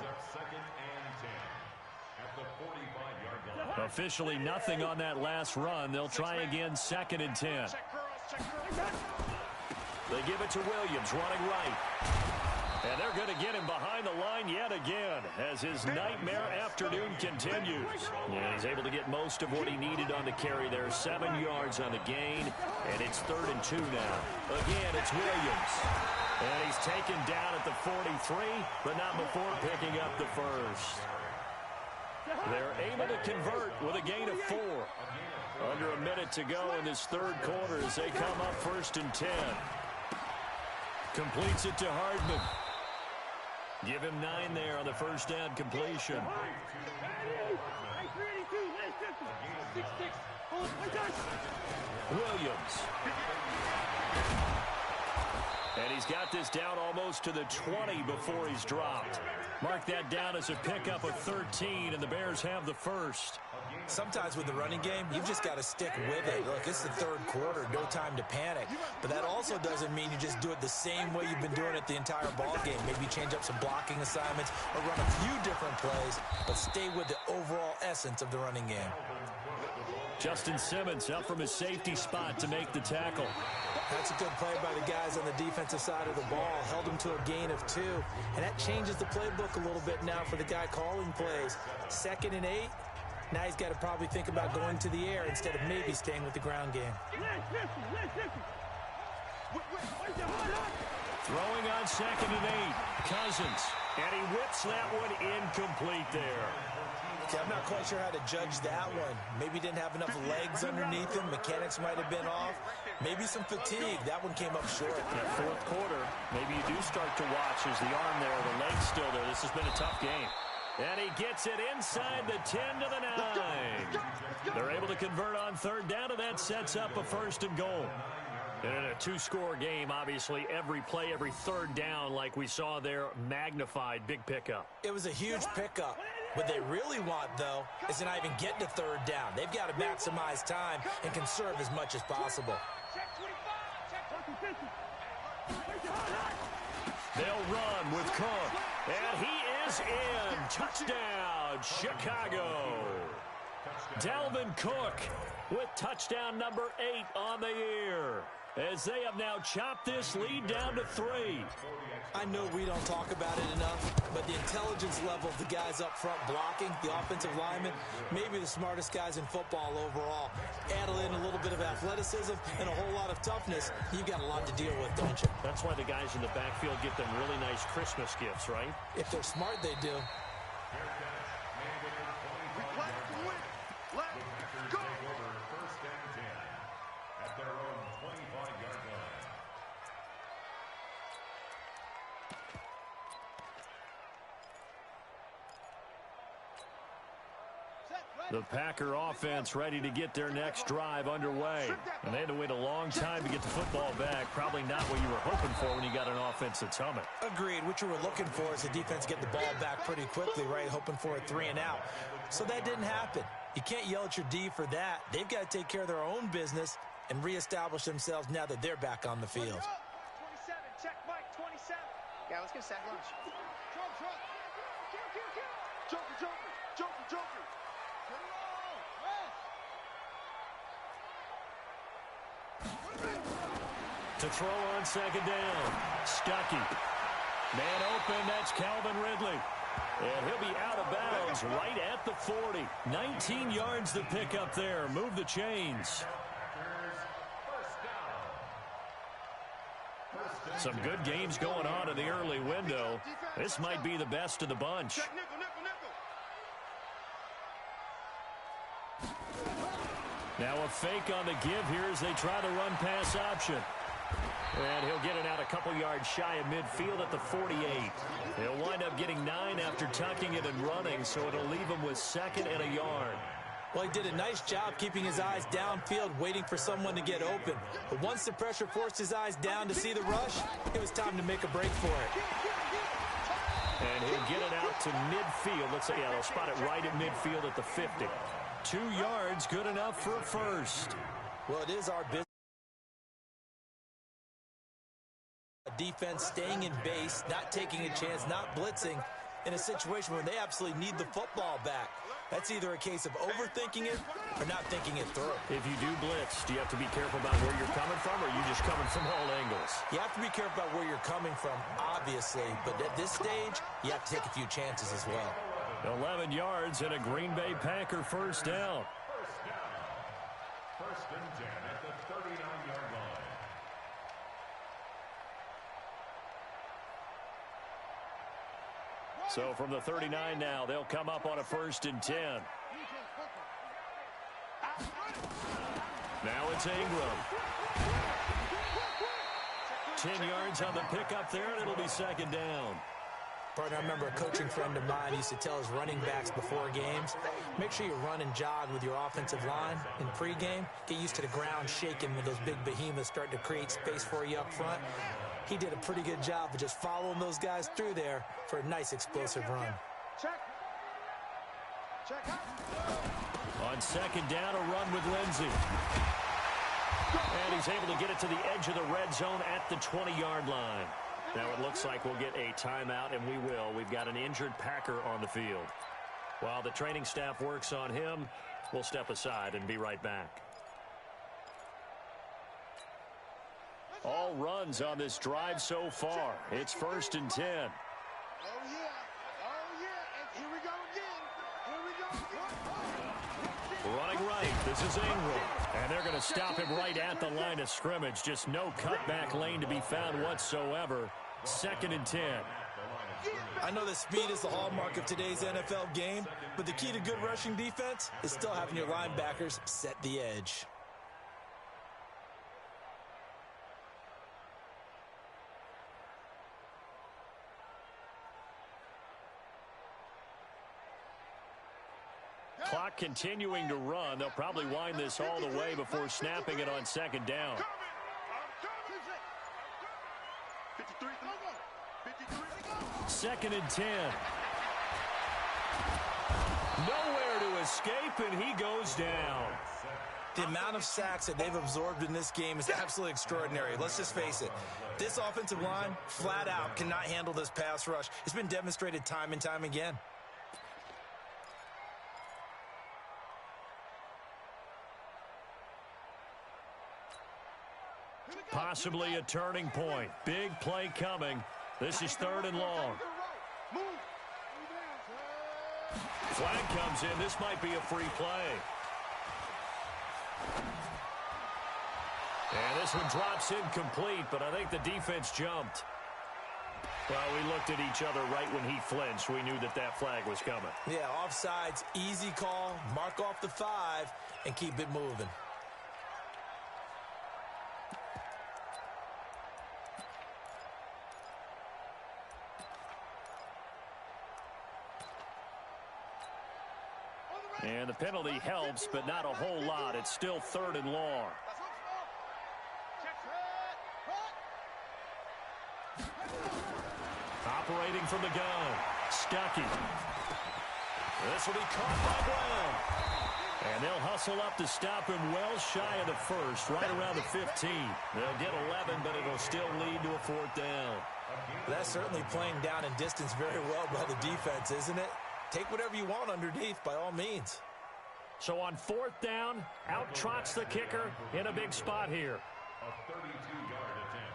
Officially nothing on that last run. They'll try again, second and 10. They give it to Williams, running right. And they're going to get him behind the line yet again as his nightmare afternoon continues. Yeah, he's able to get most of what he needed on the carry there. 7 yards on the gain, and it's third and 2 now. Again, it's Williams. And he's taken down at the 43, but not before picking up the first. They're able to convert with a gain of 4. Under a minute to go in this third quarter as they come up first and 10. Completes it to Hardman. Give him 9 there on the first down completion. Williams. And he's got this down almost to the 20 before he's dropped. Mark that down as a pickup of 13, and the Bears have the first. Sometimes with the running game, you've just got to stick with it. Look, it's the third quarter, no time to panic. But that also doesn't mean you just do it the same way you've been doing it the entire ball game. Maybe change up some blocking assignments or run a few different plays, but stay with the overall essence of the running game. Justin Simmons up from his safety spot to make the tackle. That's a good play by the guys on the defensive side of the ball. Held him to a gain of 2. And that changes the playbook a little bit now for the guy calling plays. 2nd and 8. Now he's got to probably think about going to the air instead of maybe staying with the ground game. Throwing on 2nd and 8. Cousins. And he whips that one incomplete there. Okay, I'm not quite sure how to judge that one. Maybe didn't have enough legs underneath him. Mechanics might have been off. Maybe some fatigue. That one came up short. That fourth quarter, maybe you do start to watch as the arm there, the leg's still there. This has been a tough game. And he gets it inside the 10 to the 9. They're able to convert on third down, and that sets up a first and goal. And in a 2-score game, obviously, every play, every third down, like we saw there, magnified, big pickup. It was a huge pickup. What they really want, though, is to not even get to third down. They've got to maximize time and conserve as much as possible. They'll run with Cook. And he is in. Touchdown, Chicago. Dalvin Cook with touchdown number 8 on the year, as they have now chopped this lead down to 3. I know we don't talk about it enough, but the intelligence level of the guys up front blocking, the offensive linemen, maybe the smartest guys in football overall. Add in a little bit of athleticism and a whole lot of toughness, you've got a lot to deal with, don't you? That's why the guys in the backfield get them really nice Christmas gifts, right? If they're smart, they do. The Packer offense ready to get their next drive underway. And they had to wait a long time to get the football back. Probably not what you were hoping for when you got an offense that's humming. Agreed. What you were looking for is the defense get the ball back pretty quickly, right? Hoping for a 3 and out. So that didn't happen. You can't yell at your D for that. They've got to take care of their own business and reestablish themselves now that they're back on the field. 27, check Mike, 27. Yeah, let's get a sack lunch. Joker. To throw on second down. Stuckey. Man open, that's Calvin Ridley. And he'll be out of bounds right at the 40. 19 yards to pick up there. Move the chains. Some good games going on in the early window. This might be the best of the bunch. Now a fake on the give here as they try the run pass option. And he'll get it out a couple yards shy of midfield at the 48. He'll wind up getting 9 after tucking it and running, so it'll leave him with 2nd and a yard. Well, he did a nice job keeping his eyes downfield, waiting for someone to get open. But once the pressure forced his eyes down to see the rush, it was time to make a break for it. And he'll get it out to midfield. Let's say, yeah, they'll spot it right at midfield at the 50. 2 yards, good enough for a first. Well, it is our business. Defense staying in base, not taking a chance, not blitzing in a situation where they absolutely need the football back. That's either a case of overthinking it or not thinking it through. If you do blitz, do you have to be careful about where you're coming from, or are you just coming from all angles? You have to be careful about where you're coming from, obviously, but at this stage, you have to take a few chances as well. 11 yards and a Green Bay Packer first down. First and 10 at the 39-yard line. So from the 39 now, they'll come up on a 1st and 10. Now it's Ingram. 10 yards on the pickup there, and it'll be 2nd down. Partner, I remember a coaching friend of mine used to tell his running backs before games, make sure you run and jog with your offensive line in pregame. Get used to the ground shaking when those big behemoths start to create space for you up front. He did a pretty good job of just following those guys through there for a nice explosive run. On 2nd down, a run with Lindsey. And he's able to get it to the edge of the red zone at the 20-yard line. Now it looks like we'll get a timeout, and we will. We've got an injured Packer on the field. While the training staff works on him, we'll step aside and be right back. All runs on this drive so far. It's 1st and 10. Oh, yeah. And here we go again. Running right. This is Ingram. And they're going to stop him right at the line of scrimmage. Just no cutback lane to be found whatsoever. 2nd and 10. I know that speed is the hallmark of today's NFL game, but the key to good rushing defense is still having your linebackers set the edge. Clock continuing to run. They'll probably wind this all the way before snapping it on 2nd down. 2nd and 10. Nowhere to escape, and he goes down. The amount of sacks that they've absorbed in this game is absolutely extraordinary. Let's just face it. This offensive line, flat out, cannot handle this pass rush. It's been demonstrated time and time again. Possibly a turning point. Big play coming. This is 3rd and long. Flag comes in. This might be a free play. And this one drops incomplete, but I think the defense jumped. Well, we looked at each other right when he flinched. We knew that that flag was coming. Yeah, offsides, easy call. Mark off the 5 and keep it moving. And the penalty helps, but not a whole lot. It's still 3rd and long. Operating from the gun, Stuckey. This will be caught by Brown. And they'll hustle up to stop him well shy of the 1st, right around the 15. They'll get 11, but it'll still lead to a 4th down. That's certainly playing down in distance very well by the defense, isn't it? Take whatever you want underneath, by all means. So on 4th down, out trots the kicker in a big spot here. A 32-yard attempt.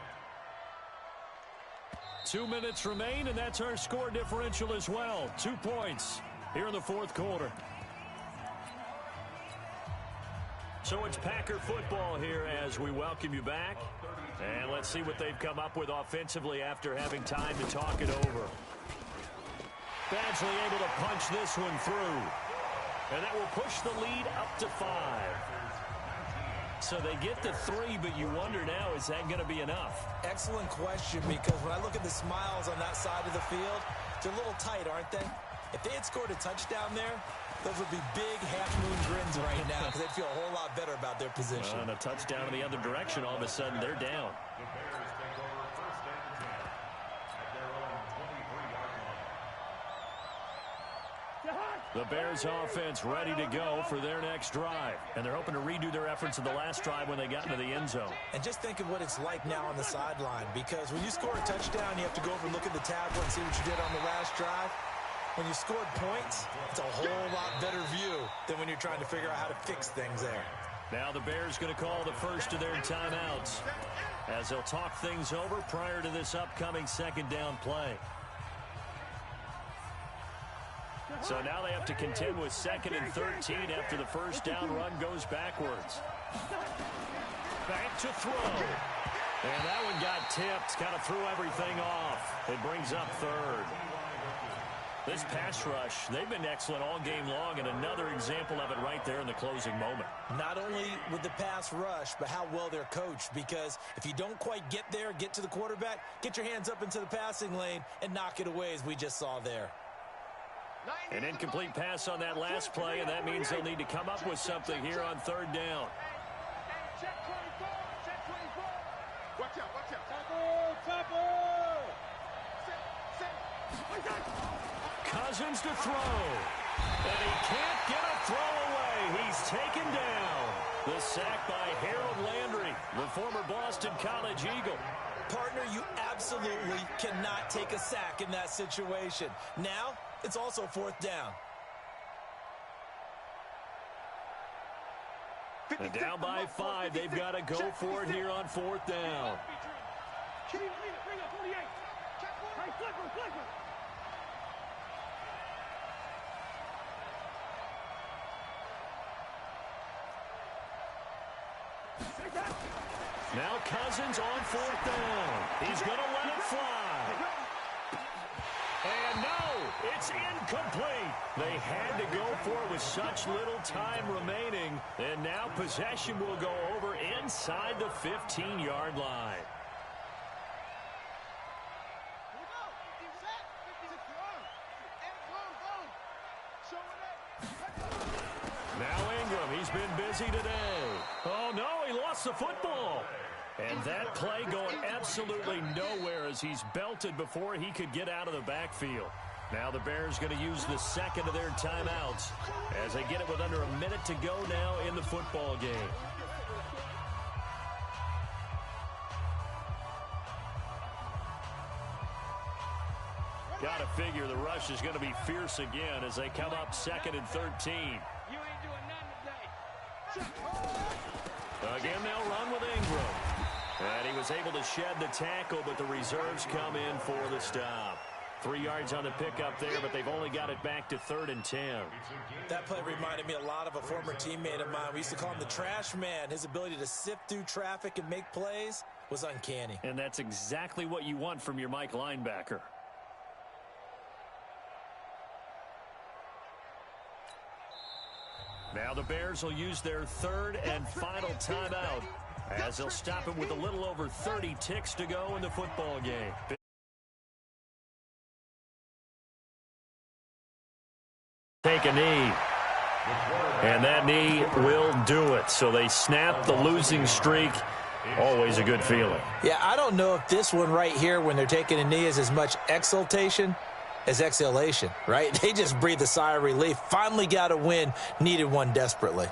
2 minutes remain, and that's our score differential as well. 2 points here in the 4th quarter. So it's Packer football here as we welcome you back. And let's see what they've come up with offensively after having time to talk it over. Badgley able to punch this one through. And that will push the lead up to 5. So they get to 3, but you wonder now, is that going to be enough? Excellent question, because when I look at the smiles on that side of the field, they're a little tight, aren't they? If they had scored a touchdown there, those would be big half-moon grins right now because they'd feel a whole lot better about their position. And a touchdown in the other direction, all of a sudden they're down. The Bears take over 1st and 10 at their own 23-yard line. The Bears offense ready to go for their next drive. And they're hoping to redo their efforts in the last drive when they got into the end zone. And just think of what it's like now on the sideline, because when you score a touchdown, you have to go over and look at the tablet and see what you did on the last drive. When you scored points, it's a whole lot better view than when you're trying to figure out how to fix things there. Now the Bears going to call the first of their timeouts as they'll talk things over prior to this upcoming 2nd down play. So now they have to contend with 2nd and 13 after the 1st down run goes backwards. Back to throw. And that one got tipped, kind of threw everything off. It brings up 3rd. This pass rush, they've been excellent all game long, and another example of it right there in the closing moment. Not only with the pass rush, but how well they're coached, because if you don't quite get there, get to the quarterback, get your hands up into the passing lane and knock it away as we just saw there. An incomplete pass on that last play, and that means they'll need to come up with something here on 3rd down. Check 24, check 24. Watch out, watch out. Tackle. Cousins to throw. And he can't get a throw away. He's taken down. The sack by Harold Landry, the former Boston College Eagle. Partner, you absolutely cannot take a sack in that situation. Now, it's also 4th down. And down by 5, they've got to go for it here on 4th down. Now Cousins on 4th down. He's going to let it fly. And no, it's incomplete. They had to go for it with such little time remaining. And now possession will go over inside the 15-yard line. Now Ingram, he's been busy today. Oh, no, he lost the football. And that play going absolutely nowhere as he's belted before he could get out of the backfield. Now the Bears going to use the 2nd of their timeouts as they get it with under a minute to go now in the football game. Got to figure the rush is going to be fierce again as they come up 2nd and 13. You ain't doing nothing today. Again, they'll run with Ingram. And he was able to shed the tackle, but the reserves come in for the stop. 3 yards on the pickup there, but they've only got it back to 3rd and 10. That play reminded me a lot of a former teammate of mine. We used to call him the trash man. His ability to sift through traffic and make plays was uncanny. And that's exactly what you want from your Mike linebacker. Now the Bears will use their 3rd and final timeout as they'll stop it with a little over 30 ticks to go in the football game. Take a knee. And that knee will do it. So they snap the losing streak. Always a good feeling. Yeah, I don't know if this one right here when they're taking a knee is as much exultation as exhalation, right? They just breathe a sigh of relief. Finally got a win. Needed one desperately.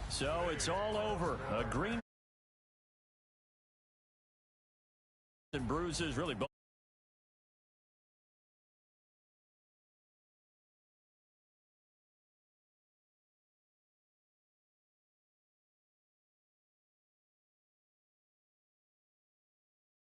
So it's all over. A green and bruises really both.